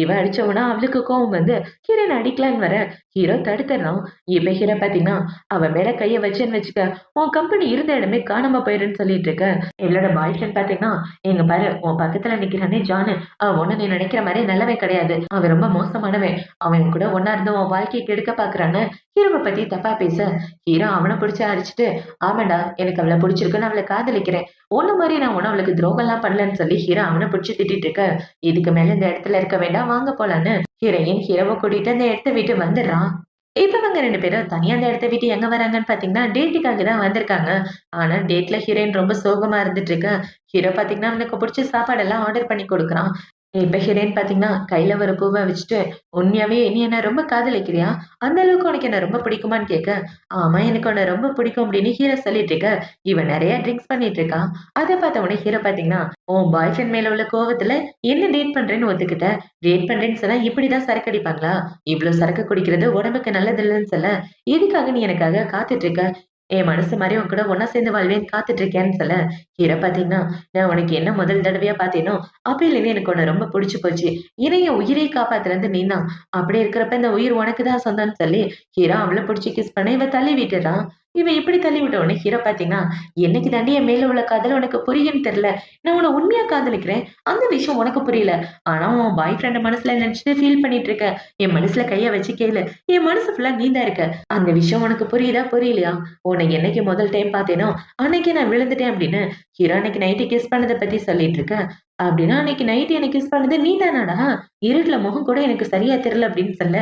இவ அடிச்சவனா அவளுக்கு கோவம் வந்து ஹீரோயின் அடிக்கலான்னு வர, ஹீரோ தடுத்துடுறான். இப்ப ஹீரோ பாத்தீங்கன்னா, "அவன் மேல கைய வச்சேன்னு வச்சுக்க, உன் கம்பெனி இருந்த இடமே காணாம போயிருன்னு" சொல்லிட்டு இருக்க. இவளோட பாய் ஃப்ரெண்ட் பாத்தீங்கன்னா, "இங்க பாரு உன் பக்கத்துல நிக்கிறானே ஜானு, அவன் ஒண்ணும் நீ நினைக்கிற மாதிரி நல்லவன் கிடையாது. அவன் ரொம்ப மோசமானவன். அவன் கூட ஒண்ணா இருந்து உன் வாழ்க்கைய கெடுக்க பாக்குறான்னு" ஹீரோவ பத்தி தப்பா பேச, ஹீரோ அவன புடிச்சு அடிச்சுட்டு, "ஆமாண்டா எனக்கு அவள புடிச்சிருக்கு. நான் அவள காதலிக்கிறேன். உன்ன மாரி நான் ஒண்ணும் அவளுக்கு துரோகம்லாம் பண்ணலன்னு" சொல்லி ஹீரோ அவன புடிச்சு திட்டிட்டு இருக்க. இதுக்கு மேல இந்த இடத்துல இருக்க வேண்டாம் வாங்க போலான்னு ஹீரோயின் ஹீரோவ கூட்டிட்டு அந்த இடத்த விட்டு வந்துடுறான். இப்ப இவங்க 2 பேரும் தனியா அந்த இடத்த விட்டு எங்க வராங்கன்னு பாத்தீங்கன்னா, டேட்டுக்காக தான் வந்திருக்காங்க. ஆனா டேட்ல ஹீரோயின் ரொம்ப சோகமா இருந்துட்டு இருக்க. ஹீரோ பாத்தீங்கன்னா, அவனுக்கு புடிச்ச சாப்பாடெல்லாம் ஆர்டர் பண்ணி குடுக்குறான். இப்ப ஹீரோயின் பாத்தீங்கன்னா, கையில ஒரு பூவ வச்சுட்டு, "உண்மையாவே நீ என்ன ரொம்ப காதலிக்கிறியா? அந்த அளவுக்கு உனக்கு என்ன ரொம்ப பிடிக்குமான்னு?" கேட்க, "ஆமா எனக்கு உன்ன ரொம்ப பிடிக்கும்" அப்படின்னு ஹீரோ சொல்லிட்டு இருக்க. இவன் நெறைய ட்ரிங்க்ஸ் பண்ணிட்டு இருக்கான். அத பார்த்த உடனே ஹீரோ பாத்தீங்கன்னா, "உன் பாய் ஃப்ரெண்ட் மேல உள்ள கோவத்துல என்ன டேட் பண்றேன்னு ஒத்துக்கிட்ட. டேட் பண்றேன்னு சொன்னா இப்படிதான் சரக்கு அடிப்பாங்களா? இவ்ளோ சரக்கு குடிக்கிறது உடம்புக்கு நல்லதில்லன்னு சொல்ல, எதுக்காக நீ எனக்காக காத்துட்டு இருக்க? என் மனசு மாரி உன் கூட ஒண்ணா சேர்ந்து வாழ்வேன்னு காத்துட்டு இருக்கேன்னு" சொல்ல, ஹீரோ பாத்தீங்கன்னா, "நான் உனக்கு என்ன முதல் தடவையா பாத்தேனோ, அப்பயிலேருந்து எனக்கு உன்ன ரொம்ப புடிச்சு போச்சு. ஏன்னா என் உயிரையே காப்பாத்துனது நீதான். அப்படி இருக்கிறப்ப இந்த உயிர் உனக்கு தான் சொந்தம்ன்னு" சொல்லி ஹீரோ அவள புடிச்சு கிஸ் பண்ண இவ தள்ளி விட்டுறான். இவன் இப்படி தள்ளி விட்ட உடனே ஹீரோ பாத்தீங்கன்னா, "என்னைக்கு தாண்டி என் மேல உள்ள காதல் உனக்கு புரியும்ன்னு தெரியல. நான் உன்ன உண்மையா காதலிக்கிறேன். அந்த விஷயம் உனக்கு புரியல. ஆனா உன் பாய் ஃப்ரெண்ட மனசுல நினைச்சுட்டு ஃபீல் பண்ணிட்டு இருக்க. என் மனசுல கைய வச்சு கேளு. என் மனசு ஃபுல்லா நீ தான் இருக்க. அந்த விஷயம் உனக்கு புரியுதா? புரியலையா? உன்னை என்னைக்கு முதல் டைம் பார்த்தேனோ, அன்னைக்கே நான் விழுந்துட்டேன்" அப்படின்னு ஹீரோ அன்னைக்கு நைட்டு கிஸ் பண்ணத பத்தி சொல்லிட்டு இருக்க. "அப்படின்னா அன்னைக்கு நைட் என்ன கிஸ் பண்ணது நீ தானாடா? இருட்டுல முகம் கூட எனக்கு சரியா தெரியல" அப்படின்னு சொல்ல,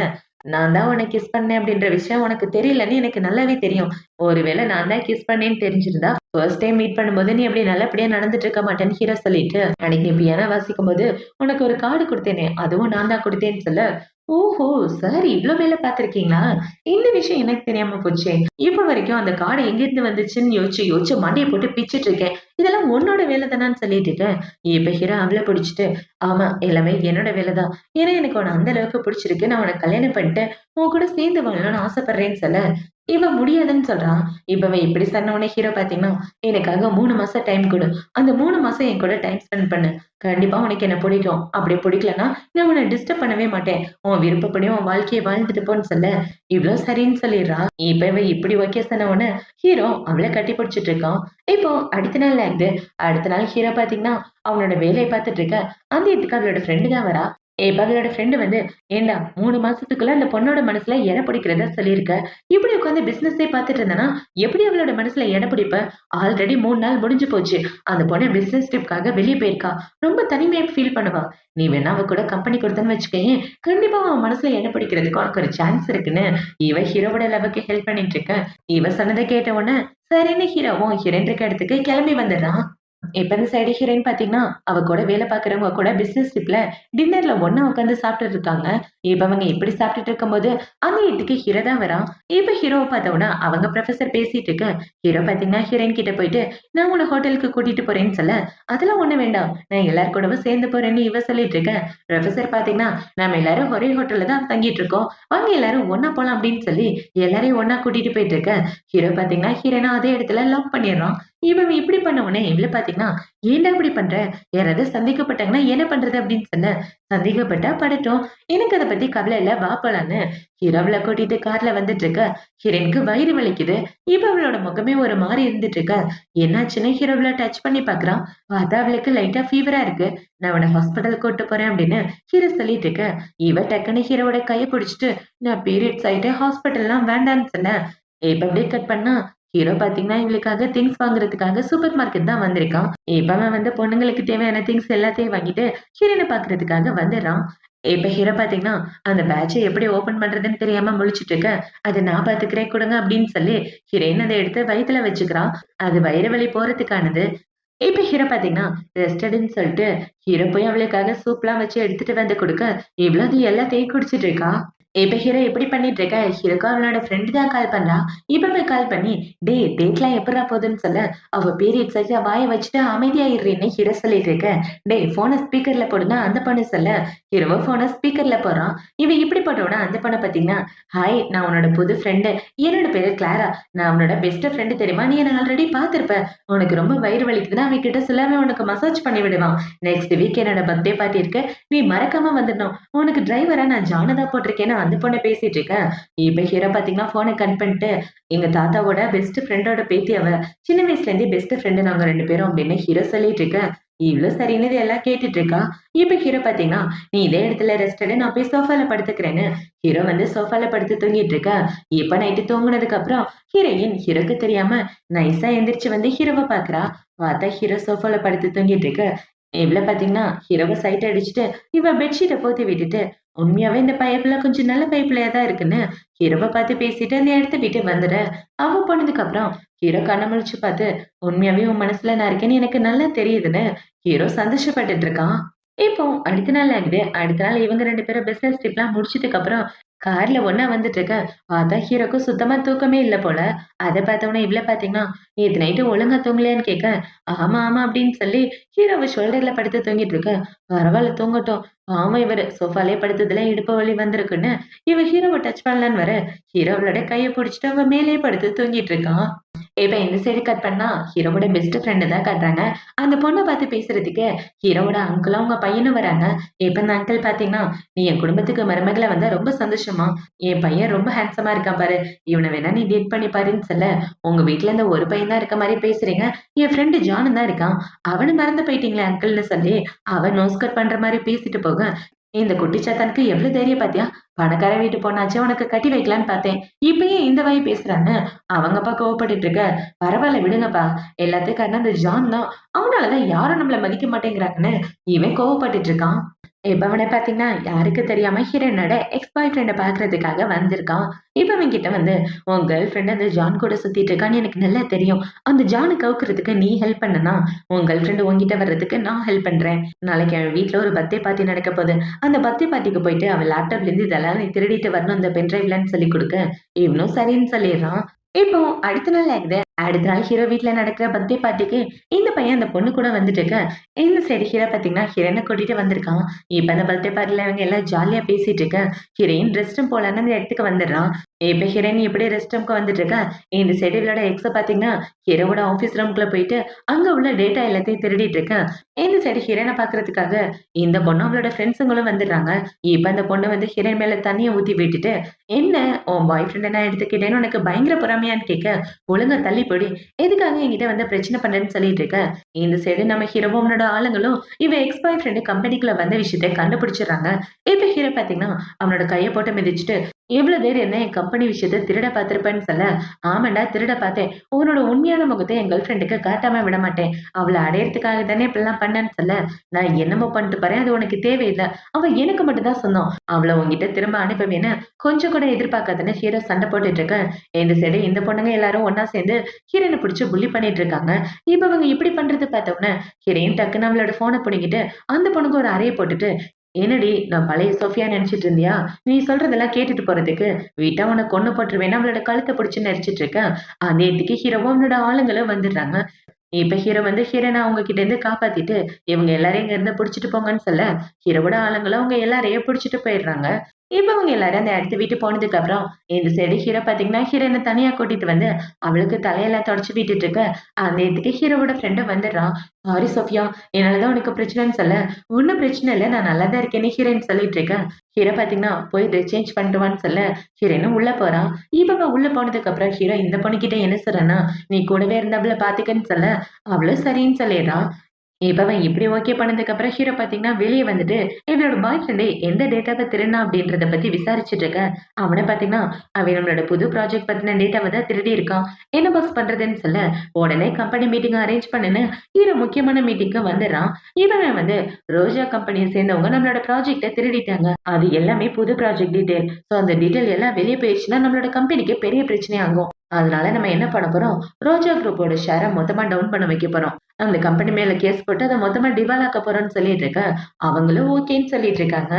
"நான் தான் உன்ன கிஸ் பண்ணேன் அப்படின்ற விஷயம் உனக்கு தெரியலன்னு எனக்கு நல்லாவே தெரியும். ஒருவேளை நான் தான் கிஸ் பண்ணேன்னு தெரிஞ்சிருந்தா, ஃபர்ஸ்ட் டைம் மீட் பண்ணும்போது நீ அப்படி நல்லபடியா நடந்துட்டு இருக்க மாட்டேன்னு" ஹீரோ சொல்லிட்டு, "அன்னைக்கு நீ பியானோ வாசிக்கும்போது உனக்கு ஒரு கார்டு குடுத்தேனே, அதுவும் நான் தான் குடுத்தேன்னு" சொல்ல, "ஓஹோ! சார் இவ்ளோ வேல பார்த்துருக்கீங்களா? இந்த விஷயம் எனக்கு தெரியாம போச்சே. இப்ப வரைக்கும் அந்த கார்டு எங்கேருந்து வந்துச்சுன்னு யோசிச்சு யோசிச்சு மண்டைய போட்டு பிச்சுட்டு இருக்கேன். இதெல்லாம் உன்னோட வேல தானான்னு" சொல்லிட்டு இருக்க. இப்ப ஹீரோ அவள புடிச்சுட்டு, "ஆமா எல்லாமே என்னோட வேல தான். ஏன்னா எனக்கு உன்ன அந்த அளவுக்கு புடிச்சிருக்கு. நான் உன்ன கல்யாணம் பண்ணிட்டு உன் கூட சேர்ந்து வாழணும்னு ஆசைப்படுறேன்னு" சொல்ல, இவன் முடியாதுன்னு சொல்றான். இப்ப இவன் இப்படி சொன்ன உடனே ஹீரோ பார்த்தீங்கன்னா, "எனக்காக 3 மாசம் டைம் குடு. அந்த 3 மாசம் என் கூட டைம் ஸ்பெண்ட் பண்ணு. கண்டிப்பா உனக்கு என்ன பிடிக்கும். அப்படி பிடிக்கலன்னா, நான் உன்ன டிஸ்டர்ப் பண்ணவே மாட்டேன். உன் விருப்பப்படி உன் வாழ்க்கைய வாழ்ந்துட்டு போன்னு" சொல்ல, இவளும் சரின்னு சொல்லிடுறா. இப்ப இவ இப்படி ஓகே சொன்ன உடனே ஹீரோ அவள கட்டி பிடிச்சிட்டு இருக்கான். இப்போ அடுத்த நாள் ஆகுது. அடுத்த நாள் ஹீரோ பார்த்தீங்கன்னா, அவனோட வேலைய பார்த்துட்டு இருக்க. அந்த இடத்துக்கு அவளோட ஃப்ரெண்ட் தான் வரா. இப்ப அவளோட ஃப்ரெண்ட் வந்து, "ஏன்டா 3 மாசத்துக்குள்ள அந்த பொண்ணோட மனசுல இடம் பிடிக்கிறதா சொல்லியிருக்க. இப்படி உட்கார்ந்து பிசினஸே பார்த்துட்டு இருந்தேன்னா, எப்படி அவளோட மனசுல இடம் பிடிப்ப? ஆல்ரெடி 3 நாள் முடிஞ்சு போச்சு. அந்த பொண்ணு பிசினஸ் ட்ரிப்காக வெளிய போயிருக்கா. ரொம்ப தனிமையா ஃபீல் பண்ணுவா. நீ வேணா அவ கூட கம்பெனி குடுத்தன்னு வச்சுக்கயேன், கண்டிப்பா அவ மனசுல இடம் பிடிக்கிறதுக்கு உனக்கு ஒரு சான்ஸ் இருக்குன்னு" இவ ஹீரோவோட லவ்வுக்கு ஹெல்ப் பண்ணிட்டு இருக்க. இவ சொன்னத கேட்ட உடனே, சரின்னு ஹீரோவும் ஹீரோயின் இருக்க இடத்துக்கு கிளம்பி வந்துடுறான். இப்ப இந்த சைடு ஹீரோயின் பாத்தீங்கன்னா, அவ கூட வேலை பாக்குறவங்க கூட பிசினஸ் ட்ரிப்ல டின்னர்ல ஒண்ணா உட்கார்ந்து சாப்பிட்டுட்டு இருக்காங்க. இப்ப அவங்க இப்படி சாப்பிட்டுட்டு இருக்கும்போது, அந்த இடத்துக்கு ஹீரோ தான் வரான். இப்ப ஹீரோவ பார்த்த உடனே அவங்க புரொஃபசர் பேசிட்டு இருக்க, ஹீரோ பாத்தீங்கன்னா ஹீரோயின் கிட்ட போயிட்டு, "நான் உன்ன ஹோட்டலுக்கு கூட்டிட்டு போறேன்னு சொல்ல, அதெல்லாம் ஒண்ணும் வேண்டாம். நான் எல்லார் கூடவும் சேர்ந்து போறேன்னு" இவ சொல்லிட்டு இருக்க. புரொஃபசர் பாத்தீங்கன்னா, "நாம எல்லாரும் ஒரே ஹோட்டல்ல தான் தங்கிட்டு இருக்கோம். வாங்க எல்லாரும் ஒண்ணா போலாம்" அப்படின்னு சொல்லி எல்லாரையும் ஒண்ணா கூட்டிட்டு போயிட்டு இருக்க. ஹீரோ பாத்தீங்கன்னா ஹீரோயின அதே இடத்துல லாக் பண்ணிடுறான். இவன் இப்படி பண்ண உடனே இவள பாத்தீங்கன்னா, "ஏன்டா இப்படி பண்ற? யாராவது சந்தேகப்பட்டாங்கன்னா என்ன பண்றது?" அப்படின்னு சொல்ல, "சந்தேகப்பட்டா படட்டும். எனக்கு அத பத்தி கவலை இல்ல. வா போலான்னு" ஹீரோவ கூட்டிட்டு கார்ல வந்துட்டு இருக்க. ஹீரோயினுக்கு வயிறு வலிக்குது. இப்ப அவளோட முகமே ஒரு மாரி இருந்துட்டு இருக்க. என்னாச்சுன்னு ஹீரோவ டச் பண்ணி பார்க்குறான். பார்த்தா அவளுக்கு லைட்டா ஃபீவரா இருக்கு. "நான் உன்ன ஹாஸ்பிட்டல் கூட்டு போறேன்" அப்படின்னு ஹீரோ சொல்லிட்டு இருக்க. இவ டக்குன்னு ஹீரோவோட கைய புடிச்சுட்டு, "நான் பீரியட்ஸ் ஆயிட்டு ஹாஸ்பிட்டல்லாம் வேண்டான்னு சொன்ன." இப்ப அப்படியே கட் பண்ணா ஹீரோ பாத்தீங்கன்னா, இவளுக்காக திங்ஸ் வாங்குறதுக்காக சூப்பர் மார்க்கெட் தான் வந்திருக்கான். இப்ப அவன் வந்து பொண்ணுங்களுக்கு தேவையான திங்ஸ் எல்லாத்தையும் வாங்கிட்டு ஹீரோயின பாக்குறதுக்காக வந்துடுறான். இப்ப ஹீரோ பாத்தீங்கன்னா, அந்த பேட்ச எப்படி ஓப்பன் பண்றதுன்னு தெரியாம முழிச்சுட்டு இருக்க. "அத நான் பாத்துக்கிறேன் குடுங்க" அப்படின்னு சொல்லி ஹீரோயின் அத எடுத்து வயித்துல வச்சுக்கிறான். அது வயிறு வலி போறதுக்கானது. இப்ப ஹீரோ பாத்தீங்கன்னா, ரெஸ்ட் எடுன்னு சொல்லிட்டு ஹீரோ போய் அவளுக்காக சூப்லாம் வச்சு எடுத்துட்டு வந்து குடுக்க, இவளும் அது எல்லாத்தையும் குடிச்சிட்டு இருக்கா. இப்ப ஹீரோ எப்படி பண்ணிட்டு இருக்க, ஹீரோக்கு அவளோட ஃப்ரெண்ட் தான் கால் பண்றா. இப்பவே கால் பண்ணி, "டேய் டேட்லாம் எப்புட்றா போகுதுன்னு சொல்ல." அவ பீரியட்ஸ் ஆச்சு வாய வச்சுட்டு அமைதியா இருன்னு ஹீரோ சொல்லிட்டு இருக்க. "டேய் ஃபோன ஸ்பீக்கர்ல போடுன்னா" அந்த பொண்ணு சொல்ல, ஹீரோவ ஃபோன ஸ்பீக்கர்ல போடுறான். இவன் இப்படி போட்ட உடனே அந்த பொண்ணு பாத்தீங்கன்னா, "ஹாய் நான் உன்னோட புது ஃப்ரெண்டு. என்னோட பேரு கிளாரா. நான் உன்னோட பெஸ்ட் ஃப்ரெண்டு தெரியுமா? நீ என்ன ஆல்ரெடி பார்த்திருப்ப. உனக்கு ரொம்ப வயிறு வலிக்குதுன்னா அவன் கிட்ட சொல்ல அவன் உனக்கு மசாஜ் பண்ணி விடுவான். நெக்ஸ்ட் வீக் என்னோட பர்த்டே பார்ட்டி இருக்கு. நீ மறக்காம வந்துடணும். உனக்கு டிரைவரா நான் ஜான தான் போட்டிருக்கேன்னு" அந்த பொண்ணு பேசிட்டு இருக்க. இப்ப ஹீரோ பாத்தீங்கன்னா ஃபோன கட் பண்ணிட்டு, "எங்க தாத்தாவோட பெஸ்ட் ஃப்ரெண்டோட பேத்தி அவ. சின்ன வயசுல இருந்தே பெஸ்ட் ஃப்ரெண்டு நாங்க 2 பேரும்" அப்படின்னு ஹீரோ சொல்லிட்டு இருக்க. இவளும் சரின்னு இதெல்லாம் கேட்டுட்டு இருக்கா. இப்ப ஹீரோ பாத்தீங்கன்னா, "நீ இதே இடத்துல ரெஸ்ட் எடு. நான் போய் சோஃபால படுத்துக்கிறேன்னு" ஹீரோ வந்து சோஃபால படுத்து தூங்கிட்டு இருக்க. இப்ப நைட்டு தூங்குனதுக்கு அப்புறம் ஹீரோயின் ஹீரோக்கு தெரியாம நைஸா எந்திரிச்சு வந்து ஹீரோவ பாக்குறா. பார்த்தா ஹீரோ சோஃபால படுத்து தூங்கிட்டு இருக்க. இவள பாத்தீங்கன்னா, ஹீரோவ சைட் அடிச்சுட்டு, இவ பெட்ஷீட்ட போத்தி விட்டுட்டு, உண்மையாவே இந்த பையப்புள்ள கொஞ்சம் நல்ல பையப்புள்ளையா தான் இருக்குன்னு, ஹீரோவ பாத்து பேசிட்டு அந்த இடத்த விட்டு வந்துட. அவ போனதுக்கு அப்புறம், ஹீரோ கண்ண முழிச்சு பாத்து, "உண்மையாவே உன் மனசுல நான் இருக்கேன்னு எனக்கு நல்லா தெரியுதுன்னு" ஹீரோ சந்தோஷப்பட்டுட்டு இருக்கான். இப்போ அடுத்த நாள் ஆகுது. அடுத்த நாள் இவங்க 2 பேரும் பிசினஸ் ட்ரிப்லாம் முடிச்சதுக்கு அப்புறம், கார்ல ஒண்ணா வந்துட்டு இருக்க. பார்த்தா ஹீரோக்கு சுத்தமா தூக்கமே இல்ல போல. அத பார்த்தவுனே இவள பாத்தீங்கன்னா, "நேத்து நைட்டு ஒழுங்கா தூங்கலையான்னு?" கேட்க, "ஆமா, ஆமா" அப்படின்னு சொல்லி ஹீரோவ ஷோல்டர்ல படுத்து தூங்கிட்டு இருக்க. "பரவால்ல தூங்கட்டும்." பாவம் இவரு சோஃபாலயே படுத்ததுல இடுப்பு வலி வந்திருக்குன்னு, இவ ஹீரோவ டச் பண்ணலான்னு வர, ஹீரோ அவளோட கைய புடிச்சுட்டு அவ மேலேயே படுத்து தூங்கிட்டு இருக்கான். இப்ப இந்த சைடு கட் பண்ணா, ஹீரோவோட பெஸ்ட் ஃப்ரெண்ட் தான் காட்டுறாங்க. அந்த பொண்ண பார்த்து பேசுறதுக்கு ஹீரோவோட அங்கிளும், அவங்க பையனும் வராங்க. இப்ப இந்த அங்கிள் பார்த்தீங்கன்னா, "நீ என் குடும்பத்துக்கு மருமகளா வந்தா ரொம்ப சந்தோஷமா. என் பையன் ரொம்ப ஹேண்ட்ஸமா இருக்கான் பாரு. இவன வேணா நீ டேட் பண்ணி பாருன்னு" சொல்ல, "உங்க வீட்ல இந்த ஒரு பையன் தான் இருக்க மாரி பேசுறீங்க. என் ஃப்ரெண்ட் ஜானும் தான் இருக்கான். அவன மறந்து போயிட்டீங்களே அங்கிள்ன்னு" சொல்லி, அவ நோஸ் கட் பண்ற மாரி பேசிட்டு போக, "இந்த குட்டிச்சாத்தானுக்கு எவ்ளோ தைரியம் பாத்தியா? பணக்கார வீட்டு பொண்ணாச்சே உனக்கு கட்டி வைக்கலான்னு பார்த்தேன். இப்ப ஏன் இந்த வாய் பேசுறான்னு" அவங்க அப்பா கோவப்பட்டுட்டு இருக்க. "பரவால்ல விடுங்கப்பா. எல்லாத்துக்கும் காரணம் அந்த ஜான் தான். அவனால தான் யாரும் நம்மள மதிக்க மாட்டேங்கிறாங்கன்னு" இவன் கோவப்பட்டுட்டு இருக்கான். இப்ப அவன பார்த்தீங்கன்னா, யாருக்கும் தெரியாம ஹீரோயினோட எக்ஸ் பாய் ஃப்ரெண்ட பார்க்கறதுக்காக வந்திருக்கான். இப்ப அவன்கிட்ட வந்து, "உன் கேர்ள் ஃப்ரெண்ட் அந்த ஜான் கூட சுத்திட்டு இருக்கான்னு எனக்கு நல்லா தெரியும். அந்த ஜான கவுக்குறதுக்கு நீ ஹெல்ப் பண்ணனா, உன் கேர்ள் ஃப்ரெண்ட் உன்கிட்ட வர்றதுக்கு நான் ஹெல்ப் பண்றேன். நாளைக்கு அவன் வீட்ல ஒரு பர்த்டே பார்ட்டி நடக்க போது. அந்த பர்த்டே பார்ட்டிக்கு போயிட்டு அவ லேப்டாப்ல இருந்து இதெல்லாம் நீ திருடிட்டு வரணும் இந்த பென் டிரைவ்லன்னு" சொல்லிக் குடுக்க, இவனும் சரின்னு சொல்லிடுறான். இப்போ அடுத்த நாள் ஆகுது. அடுத்த நாள் ஹீரோ வீட்ல நடக்கிற பர்த்டே பார்ட்டிக்கு இந்த பையன் அந்த பொண்ணு கூட வந்துட்டு இருக்க. இந்த சைடு ஹீரோ பார்த்தீங்கன்னா, ஹீரோயின கூட்டிட்டு வந்திருக்கான். இப்ப அந்த பர்த்டே பார்ட்டில இவங்க எல்லாம் ஜாலியா பேசிட்டு இருக்க. ஹீரோயின் ரெஸ்ட் ரூம் போலான்னு அந்த இடத்துக்கு வந்துடுறான். இப்ப ஹீரோயின் எப்படி ரெஸ்ட் ரூம்க்கு வந்துட்டு இருக்கா. இந்த சைடு இவளோட எக்ஸ பார்த்தீங்கன்னா, ஹீரோவோட ஆஃபீஸ் ரூம்குள்ள போயிட்டு அங்க உள்ள டேட்டா எல்லாத்தையும் திருடிட்டு இருக்க. இந்த சைடு ஹீரோயின பார்க்கறதுக்காக இந்த பொண்ணும் அவளோட ஃப்ரெண்ட்ஸுங்களும் வந்துடுறாங்க. இப்ப அந்த பொண்ணு வந்து ஹீரோயின் மேல தண்ணிய ஊத்தி விட்டுட்டு, "என்ன உன் பாய் ஃப்ரெண்ட நான் எடுத்துக்கிட்டேன்னு உனக்கு பயங்கர பொறாமையான்னு?" கேட்க, "ஒழுங்கா தள்ளி போடி. எதுக்காக என்கிட்ட வந்து பிரச்சனை பண்றேன்னு சொல்லிட்டு இருக்க?" இந்த சைடு நம்ம ஹீரோவும் அவனோட ஆளுங்களும் இவ எக்ஸ் பாய் ஃப்ரெண்ட் கம்பெனிக்குள்ள வந்த விஷயத்த கண்டுபிடிச்சிடுறாங்க. இப்ப ஹீரோ பார்த்தீங்கன்னா, அவனோட கைய போட்டு மிதிச்சுட்டு எவ்வளவு தைரியம் இருந்தா என் கம்பெனி விஷயத்த திருட பார்த்திருப்பேன்னு சொல்ல, ஆமாண்டா திருட பார்த்தேன். உன்னோட உண்மையான முகத்த என் கேர்ள் ஃபிரெண்டுக்கு காட்டாம விட மாட்டேன். அவள அடையறதுக்காக தானே இப்படிலாம் பண்ணேன்னு சொல்ல, நான் என்னமோ பண்ணிட்டு போறேன். அது உனக்கு தேவையில்ல. அவ எனக்கு மட்டும் தான் சொந்தம். அவள உன்கிட்ட திரும்ப அனுப்புவேன்னு கொஞ்சம் கூட எதிர்பார்க்காதன்னு ஹீரோ சண்டை போட்டுட்டு இருக்க. இந்த சைடு இந்த பொண்ணுங்க எல்லாரும் ஒண்ணா சேர்ந்து ஹீரோயின பிடிச்சு புள்ளி பண்ணிட்டு இருக்காங்க. இப்ப இவங்க இப்படி பண்றது பார்த்த உடனே ஹீரோயின் டக்குன்னு அவளோட போனை புடிங்கிட்டு அந்த பொண்ணுக்கு ஒரு அறைய போட்டுட்டு, என்னடி நான் பழைய சோஃபியா நினைச்சிட்டு இருந்தியா? நீ சொல்றதெல்லாம் கேட்டுட்டு போறதுக்கு விட்டா உன்னை கொன்னு போட்டுருவேன்னு அவளோட கழுத்தை பிடிச்சு நெரிச்சிட்டு இருக்கேன். அந்த இடத்துக்கு ஹீரோவும் அவனோட ஆளுங்களும் வந்துடுறாங்க. இப்ப ஹீரோ வந்து ஹீரோயின அவங்க கிட்ட இருந்து காப்பாத்திட்டு இவங்க எல்லாரையும் இங்க இருந்து புடிச்சிட்டு போங்கன்னு சொல்ல, ஹீரோவோட ஆளுங்களும் அவங்க எல்லாரையும் புடிச்சிட்டு போயிடுறாங்க. இப்ப அவங்க எல்லாரும் அந்த இடத்த விட்டு போனதுக்கு அப்புறம் இந்த சைடு ஹீரோ பாத்தீங்கன்னா ஹீரோயின தனியா கூட்டிட்டு வந்து அவளுக்கு தலையெல்லாம் தொடச்சு விட்டுட்டு இருக்க. அந்த இடத்துக்கு ஹீரோவோட ஃப்ரெண்டு வந்துடுறான். சாரி சோஃபியா, என்னாலதான் உனக்கு பிரச்சனைன்னு சொல்ல, ஒன்னும் பிரச்சனை இல்ல, நான் நல்லா தான் இருக்கேன்னு ஹீரோயின் சொல்லிட்டு இருக்கேன். ஹீரோ பாத்தீங்கன்னா போய் ட்ரெஸ் சேஞ்ச் பண்ணிட்டு வான்னு சொல்ல, ஹீரோயினும் உள்ள போறான். இவங்க உள்ள போனதுக்கு அப்புறம் ஹீரோ இந்த பொண்ணுகிட்ட என்ன சொல்றேன்னா, நீ கூடவே இருந்தவள பாத்துக்கன்னு சொல்ல, அவளும் சரின்னு சொல்லிடுறான். இப்ப அவன் இப்படி ஓகே பண்ணதுக்கு அப்புறம் ஹீரோ பாத்தீங்கன்னா வெளிய வந்துட்டு, இவளோட பாய் ஃப்ரெண்டு எந்த டேட்டாவ திருடுனான் அப்படின்றத பத்தி விசாரிச்சுட்டு இருக்க. அவன பாத்தீங்கன்னா, அவன் நம்மளோட புது ப்ராஜெக்ட் பத்தின டேட்டாவ தான் திருடி இருக்கான். என்ன பாஸ் பண்றதுன்னு சொல்ல, உடனே கம்பெனி மீட்டிங் அரேஞ்ச் பண்ணுன்னு ஹீரோ முக்கியமான மீட்டிங்க்கு வந்துடுறான். இவன் வந்து ரோஜா கம்பெனிய சேர்ந்தவங்க நம்மளோட ப்ராஜெக்ட்ட திருடிட்டாங்க. அது எல்லாமே புது ப்ராஜெக்ட் டீடைல். சோ அந்த டீடைல் எல்லாம் வெளிய போயிடுச்சுன்னா நம்மளோட கம்பெனிக்கு பெரிய பிரச்சனை ஆகும். அதனால நம்ம என்ன பண்ண போறோம்? ரோஜா குரூப்போட ஷேர மொத்தமா டவுன் பண்ண வைக்க போறோம். அந்த கம்பெனி மேல கேஸ் போட்டு அத மொத்தமா திவாலாக்க போறோம்ன்னு சொல்லிட்டு இருக்க. அவங்களும் ஓகேன்னு சொல்லிட்டு இருக்காங்க.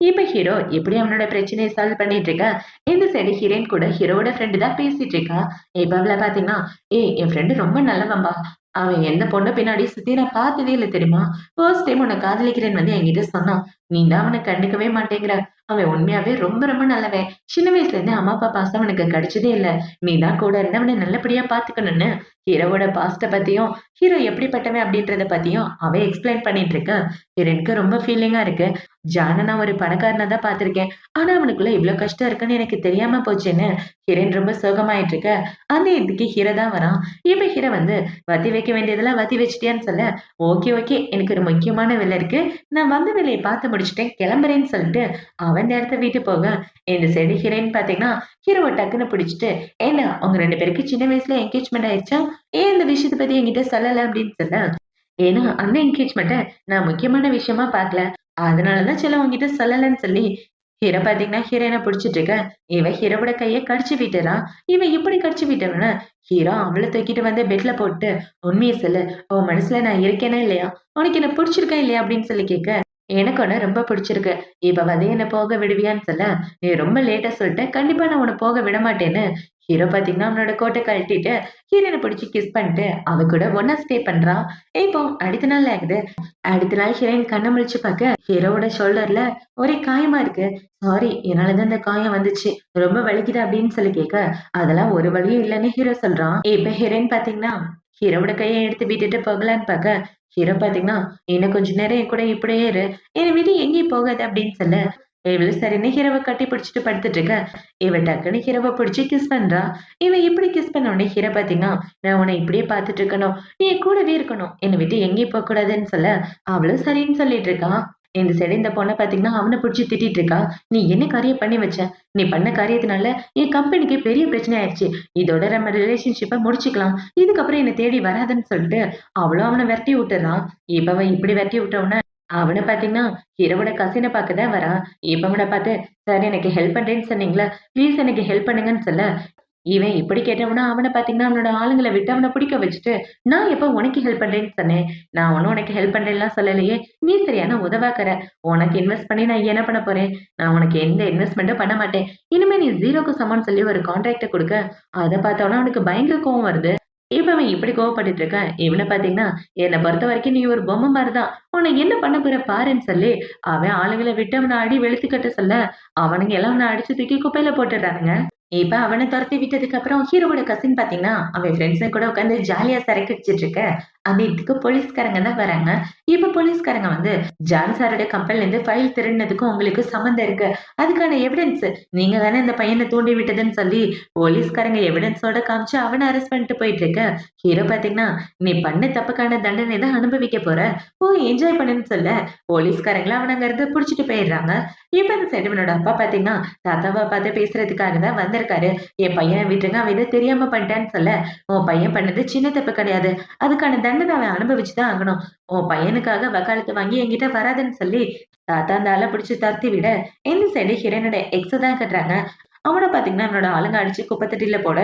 இப்ப ஹீரோ எப்படி அவனோட பிரச்சனைய சால்வ் பண்ணிட்டு இருக்க. இந்த சைடு ஹீரோயின் கூட ஹீரோவோட ஃப்ரெண்டு தான் பேசிட்டு இருக்கா. இப்ப அவள பாத்தீங்கன்னா, ஏய் என் ஃப்ரெண்டு ரொம்ப நல்லவன்பா. அவன் எந்த பொண்ணு பின்னாடி சுத்தி நான் பார்த்ததே இல்ல தெரியுமா? ஃபர்ஸ்ட் டைம் உன்னை காதலிக்கிறேன்னு வந்து என்கிட்ட சொன்னான். நீ தான் அவனை கண்டுக்கவே மாட்டேங்கிற. அவன் உண்மையாவே ரொம்ப ரொம்ப நல்லவன். சின்ன வயசுல இருந்து அம்மா அப்பா பாசம் அவனுக்கு கிடைச்சதே இல்ல. நீ தான் கூட இருந்து அவனை நல்லபடியா பாத்துக்கணும்னு ஹீரோவோட பாஸ்ட பத்தியும் ஹீரோ எப்படிப்பட்டவன் அப்படின்றத பத்தியும் அவ எக்ஸ்பிளைன் பண்ணிட்டு இருக்க. எனக்கு ரொம்ப ஃபீலிங்கா இருக்கு. ஜான நான் ஒரு பணக்காரனா தான் பார்த்திருக்கேன். ஆனா அவனுக்குள்ள இவ்ளோ கஷ்டம் இருக்குன்னு எனக்கு தெரியாம போச்சுன்னு ஹீரோயின் ரொம்ப சோகமாயிட்டு இருக்க. அந்த இதுக்கு ஹீரோ தான் வரான். இப்ப ஹீரோ வந்து வத்தி வைக்க வேண்டியதெல்லாம் வத்தி வச்சுட்டியான்னு சொல்ல, ஓகே ஓகே எனக்கு ஒரு முக்கியமான வேலை இருக்கு. நான் வந்த வேலையை பார்த்து முடிச்சுட்டேன் கிளம்புறேன்னு சொல்லிட்டு அவன் இந்த இடத்த விட்டு போக, இந்த சைடு ஹீரோயின் பாத்தீங்கன்னா ஹீரோவ டக்குன்னு பிடிச்சிட்டு, ஏண்டா உங்க 2 பேருக்கு சின்ன வயசுல என்கேஜ்மெண்ட் ஆயிடுச்சா? ஏன் இந்த விஷயத்த பத்தி என்கிட்ட சொல்லல அப்படின்னு சொல்ல, ஏன்னா அந்த என்கேஜ்மெண்ட்ட நான் முக்கியமான விஷயமா பார்க்கல. அதனாலதான் செல்லம் உன்கிட்ட சொல்லலன்னு சொல்லி ஹீரோ பாத்தீங்கன்னா ஹீரோயின புடிச்சிட்டு இருக்க. இவன் ஹீரோவோட கைய கடிச்சு விட்டுறான். இவன் இப்படி கடிச்சு விட்டவன ஹீரோ அவள தூக்கிட்டு வந்து பெட்ல போட்டு, உண்மைய சொல்லு, உன் மனசுல நான் இருக்கேனா இல்லையா? உனக்கு என்ன புடிச்சிருக்கா இல்லையா அப்படின்னு சொல்லி கேட்க, எனக்கு உன்ன ரொம்ப பிடிச்சிருக்கு. இப்ப வந்து என்ன போக விடுவியான்னு சொல்ல, நீ ரொம்ப லேட்டா சொல்லிட்ட. கண்டிப்பா நான் உன்ன போக விடமாட்டேன்னு ஹீரோ பாத்தீங்கன்னா அவனோட கோட்ட கழட்டிட்டு ஹீரோயின பிடிச்சு கிஸ் பண்ணிட்டு அவ கூட ஒண்ணா ஸ்டே பண்றான். இப்போ அடுத்த நாள் ஆகுது. அடுத்த நாள் ஹீரோயின் கண்ண முழிச்சு பார்க்க ஹீரோவோட ஷோல்டர்ல ஒரே காயமா இருக்கு. சாரி என்னாலதான் இந்த காயம் வந்துச்சு. ரொம்ப வலிக்குது அப்படின்னு சொல்லி கேட்க, அதெல்லாம் ஒரு வலியும் இல்லைன்னு ஹீரோ சொல்றான். இப்ப ஹீரோயின் பாத்தீங்கன்னா ஹீரோவோட கையை எடுத்து விட்டுட்டு போகலான்னு பார்க்க, ஹீரோ பாத்தீங்கன்னா இன்னும் கொஞ்ச நேரம் என் கூட இப்படியே இரு. என்னை விட்டு எங்கேயும் போகாத அப்படின்னு சொல்ல, இவளும் சரின்னு ஹீரோவ கட்டி பிடிச்சிட்டு படுத்துட்டு இருக்க. இவ டக்குன்னு ஹீரோவ பிடிச்சு கிஸ் பண்றா. இவன் இப்படி கிஸ் பண்ண உடனே ஹீரோ பாத்தீங்கன்னா, நான் உன்னை இப்படியே பார்த்துட்டு இருக்கணும். நீ என் கூடவே இருக்கணும். என்னை விட்டு எங்கேயும் போக கூடாதுன்னு சொல்ல, அவளும் சரின்னு சொல்லிட்டு இருக்கான். இந்த சைடு இந்த பொண்ண பாத்தீங்கன்னா அவனை பிடிச்சு திட்டிட்டு இருக்கா. நீ என்ன காரியம் பண்ணி வச்ச? நீ பண்ண காரியத்தினால என் கம்பெனிக்கு பெரிய பிரச்சனை ஆயிடுச்சு. இதோட நம்ம ரிலேஷன்ஷிப்ப முடிச்சுக்கலாம். இதுக்கப்புறம் என்ன தேடி வராதுன்னு சொல்லிட்டு அவளும் அவனை விரட்டி விட்டுறான். இப்ப அவன் இப்படி விரட்டி விட்டவன அவன பாத்தீங்கன்னா ஹீரோவோட கசின பார்க்க தான் வரான். இப்ப அவன பார்த்து, சார் எனக்கு ஹெல்ப் பண்றேன்னு சொன்னீங்களா? ப்ளீஸ் எனக்கு ஹெல்ப் பண்ணுங்கன்னு சொல்ல, இவன் இப்படி கேட்டவனா அவன பாத்தீங்கன்னா அவனோட ஆளுங்கள விட்டு அவன பிடிக்க வச்சுட்டு, நான் எப்ப உனக்கு ஹெல்ப் பண்றேன்னு சொன்னேன்? நான் ஒண்ணும் உனக்கு ஹெல்ப் பண்றேன்லாம் சொல்லலையே. நீ சரியான உதவாக்கற. உனக்கு இன்வெஸ்ட் பண்ணி நான் என்ன பண்ண போறேன்? நான் உனக்கு எந்த இன்வெஸ்ட்மென்ட்டும் பண்ண மாட்டேன். இனிமே நீ 0க்கு சமம்ன்னு சொல்லி ஒரு கான்ட்ராக்ட்ட குடுக்க, அத பார்த்தோனே அவனுக்கு பயங்கர கோவம் வருது. இப்ப அவன் இப்படி கோவப்பட்டுட்டு இருக்கான். இவன பாத்தீங்கன்னா, என்ன பொறுத்தவரைக்கும் நீ ஒரு பொம்மை மாரி தான். உன்னை என்ன பண்ண போற பாருன்னு சொல்லி, அவன் ஆளுங்கள விட்டு அவன அடி வெளுத்து கட்ட சொல்ல, அவனுங்க எல்லாம் அவன அடிச்சு தூக்கி குப்பையில போட்டுடுறானுங்க. இப்ப அவன தொரத்தி விட்டதுக்கு அப்புறம் ஹீரோவோட கசின் பாத்தீங்கன்னா, அவன் ஃப்ரெண்ட்ஸ் கூட உட்கார்ந்து ஜாலியா சரக்கு அடிச்சிட்டு இருக்க. அந்த இடத்துக்கு போலீஸ்காரங்க தான் வராங்க. இப்ப போலீஸ்காரங்க வந்து ஜான் சாரோட கம்பெனில இருந்து ஃபைல் திருடினதுக்கும் உங்களுக்கு சம்மந்தம் இருக்கு. அதுக்கான எவிடன்ஸ் நீங்க தானே இந்த பையன தூண்டி விட்டதுன்னு சொல்லி போலீஸ்காரங்க எவிடன்ஸோட காமிச்சு அவன அரெஸ்ட் பண்ணிட்டு போயிட்டு இருக்க. ஹீரோ பாத்தீங்கன்னா, "நீ பண்ண தப்புக்கான தண்டனை தான் அனுபவிக்க போற. போய் என்ஜாய் பண்ணுன்னு" சொல்ல போலீஸ்காரங்கள அவன அங்க இருந்து புடிச்சுட்டு போயிடுறாங்க. இப்ப அந்த செடுவனோட அப்பா பாத்தீங்கன்னா, தாத்தாவ பார்த்து பேசுறதுக்காக தான் வந்திருக்காரு. என் பையன விட்டுருங்க. அவன் ஏதோ தெரியாம பண்ணிட்டான்னு சொல்ல, "உன் பையன் பண்ணது சின்ன தப்பு கிடையாது. அதுக்கான தண்டனை அவன் அனுபவிச்சு தான் ஆகணும். உன் பையனுக்காக வக்காலத்து வாங்கி என்கிட்ட வராதுன்னு" சொல்லி தாத்தா அந்த ஆள பிடிச்சு துரத்தி விட, இந்த சைடு ஹீரோயினோட எக்ஸ தான் காட்டுறாங்க. அவன பாத்தீங்கன்னா, அவனோட ஆளுங்க அடிச்சு குப்பை தொட்டியில போட,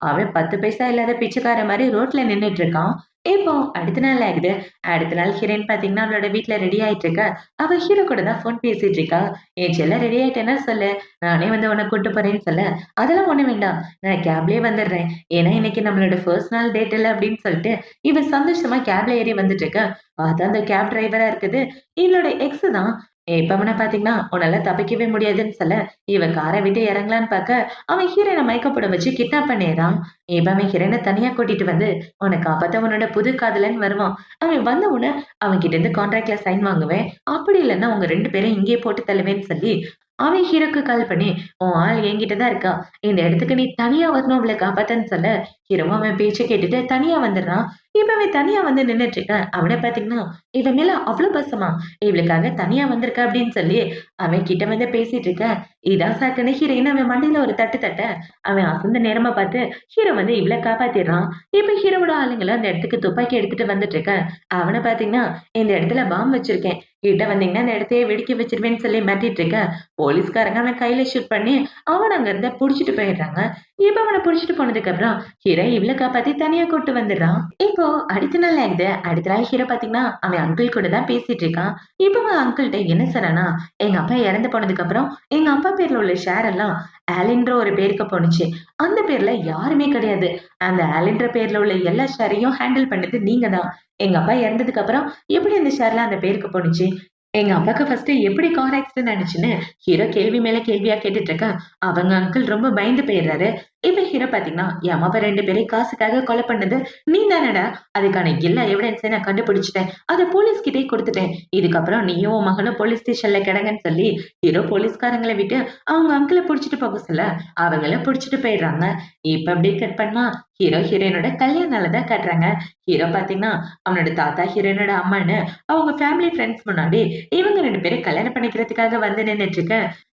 அவன் 10 பைசா இல்லாத பிச்சைக்காரன் மாரி ரோட்ல நின்னுட்டு இருக்கான். இப்போ அடுத்த நாள் ஆகுது. அடுத்த நாள் ஹீரோயின் பாத்தீங்கன்னா, அவளோட வீட்ல ரெடி ஆயிட்டு இருக்கா. அவ ஹீரோ கூட தான் ஃபோன் பேசிட்டு இருக்கா. "என் செல்லம் ரெடி ஆயிட்டேன்னா சொல்லு. நானே வந்து உன்ன கூட்டு போறேன்னு" சொல்ல, "அதெல்லாம் ஒண்ணும் வேண்டாம். நான் கேப்லயே வந்துடுறேன். ஏன்னா இன்னைக்கு நம்மளோட ஃபர்ஸ்ட் நாள் டேட் இல்ல" அப்படின்னு சொல்லிட்டு, இவ சந்தோஷமா கேப்ல ஏறி வந்துட்டு இருக்கா. பார்த்தா அந்த கேப் டிரைவரா இருக்குது இவளோட எக்ஸ் தான். இப்ப அவன பாத்தீங்கன்னா, "உன்னால தப்பிக்கவே முடியாதுன்னு" சொல்ல, இவ கார விட்டு இறங்கலான்னு பாக்க, அவன் ஹீரோயின மயக்கம் போட வச்சு கிட்னாப் பண்ணிர்றான். இப்ப அவன் ஹீரோயின தனியா கூட்டிட்டு வந்து, "உன்ன காப்பாத்த உன்னோட புது காதலன் வருவான். அவன் வந்த உடனே அவன் கிட்ட இருந்து கான்ட்ராக்ட்ல சைன் வாங்குவேன். அப்படி இல்லன்னா உங்க 2 பேரையும் இங்கேயே போட்டு தள்ளுவேன்னு" சொல்லி, அவன் ஹீரோக்கு கால் பண்ணி, "உன் ஆள் என்கிட்ட தான் இருக்கா. இந்த இடத்துக்கு நீ தனியா வரணும் அவள காப்பாத்தன்னு" சொல்ல, ஹீரோவும் அவன் பேச்ச கேட்டுட்டு தனியா வந்துடுறான். இப்ப அவன் தனியா வந்து நின்னுட்டு இருக்கான். அவன பாத்தீங்கன்னா, இவன் மேல அவ்ளோ பாசமா, இவளுக்காக தனியா வந்திருக்க அப்படின்னு சொல்லி, அவன் கிட்ட வந்து பேசிட்டு இருக்க. இதான் சாக்குன்னு ஹீரோயின் அவன் மண்டையில ஒரு தட்டு தட்ட, அவன் அசந்த நேரமா பார்த்து ஹீரோ வந்து இவள காப்பாத்திடுறான். இப்ப ஹீரோவோட ஆளுங்களும் அந்த இடத்துக்கு துப்பாக்கி எடுத்துட்டு வந்துட்டு இருக்க. அவன பாத்தீங்கன்னா, "இந்த இடத்துல பாம் வச்சிருக்கேன். கிட்ட வந்தீங்கன்னா இந்த இடத்தையே வெடிக்க வச்சிருவேன்னு" சொல்லி மிரட்டிட்டு இருக்க. போலீஸ்காரங்க அவன் கையில ஷூட் பண்ணி அவன அங்க இருந்து புடிச்சுட்டு போயிடுறாங்க. இப்ப அவன புடிச்சுட்டு போனதுக்கு அப்புறம் ஹீரோ இவள காப்பாத்தி தனியா கூட்டு வந்துடுறான். இப்போ அடுத்த நாள் ஆகுது. அடுத்த நாள் ஹீரோ பாத்தீங்கன்னா, அவன் அங்கிள் கூட தான் பேசிட்டு இருக்கான். இப்ப அவன் அங்கிள்ட்ட என்ன சொன்னான்னா, "எங்க அப்பா இறந்து போனதுக்கு அப்புறம் எங்க அப்பா பேர்ல உள்ள ஷேர் எல்லாம் ஆலின்ற ஒரு பேருக்கு போணுச்சு. அந்த பேர்ல யாருமே கிடையாது. அந்த ஆலின்ற பேர்ல உள்ள எல்லா ஷேரையும் ஹேண்டில் பண்ணது நீங்க தான். எங்க அப்பா இறந்ததுக்கு அப்புறம் எப்படி அந்த ஷேர்லாம் அந்த பேருக்கு போணுச்சு? எங்க அப்பாக்கு ஃபர்ஸ்ட்டு எப்படி கார் ஆக்சிடென்ட் ஆனுச்சுன்னு" ஹீரோ கேள்வி மேல கேள்வியா கேட்டுட்டு இருக்க. அவங்க அங்கிள் ரொம்ப பயந்து போயிடுறாரு. இப்ப ஹீரோ பாத்தீங்கன்னா, "என் அம்மாவ 2 பேரையும் காசுக்காக கொலை பண்ணது நீ தானடா? அதுக்கான எல்லா எவிடன்ஸையும் நான் கண்டுபிடிச்சுட்டேன். அத போலீஸ் கிட்டயே குடுத்துட்டேன். இதுக்கப்புறம் நீயும் உன் மகனும் போலீஸ் ஸ்டேஷன்ல கிடங்கன்னு" சொல்லி ஹீரோ போலீஸ்காரங்கள விட்டு அவங்க அங்கிள புடிச்சுட்டு போக சொல்ல, அவங்கள புடிச்சுட்டு போயிடுறாங்க. இப்ப அப்படியே கட் பண்ணா, ஹீரோ ஹீரோயினோட கல்யாண நாள தான் காட்டுறாங்க. ஹீரோ பாத்தீங்கன்னா, அவனோட தாத்தா ஹீரோயினோட அம்மான்னு அவங்க ஃபேமிலி ஃபிரெண்ட்ஸ் முன்னாடி இவங்க 2 பேரும் கல்யாணம் பண்ணிக்கிறதுக்காக வந்து நின்னுட்டு இருக்க.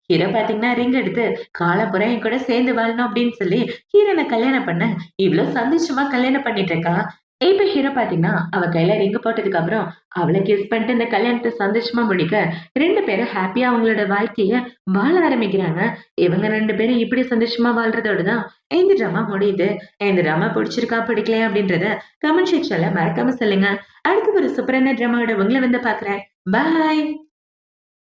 ஹீரோ பாத்தீங்கன்னா ரிங் எடுத்து, "காலம்புற என் கூட சேர்ந்து வாழணும்" அப்படின்னு சொல்லி ஹீரோயின கல்யாணம் பண்ண, இவ்ளோ சந்தோஷமா கல்யாணம் பண்ணிட்டு இருக்கா. இப்ப ஹீரோ பாத்தீங்கன்னா, அவ கையில ரிங் போட்டதுக்கு அப்புறம் அவள கிஸ் பண்ணிட்டு இந்த கல்யாணத்த சந்தோஷமா முடிக்க, 2 பேரும் ஹேப்பியா அவங்களோட வாழ்க்கைய வாழ ஆரம்பிக்கிறாங்க. இவங்க 2 பேரும் இப்படி சந்தோஷமா வாழ்றதோட தான் இந்த ட்ராமா முடியுது. இந்த ட்ராமா பிடிச்சிருக்கா, பிடிக்கலையா அப்படின்றத கமெண்ட் செக்ஷன்ல மறக்காம சொல்லுங்க. அடுத்து ஒரு சூப்பரான ட்ராமாவோட உங்கள வந்து பாக்குறேன். பாய்.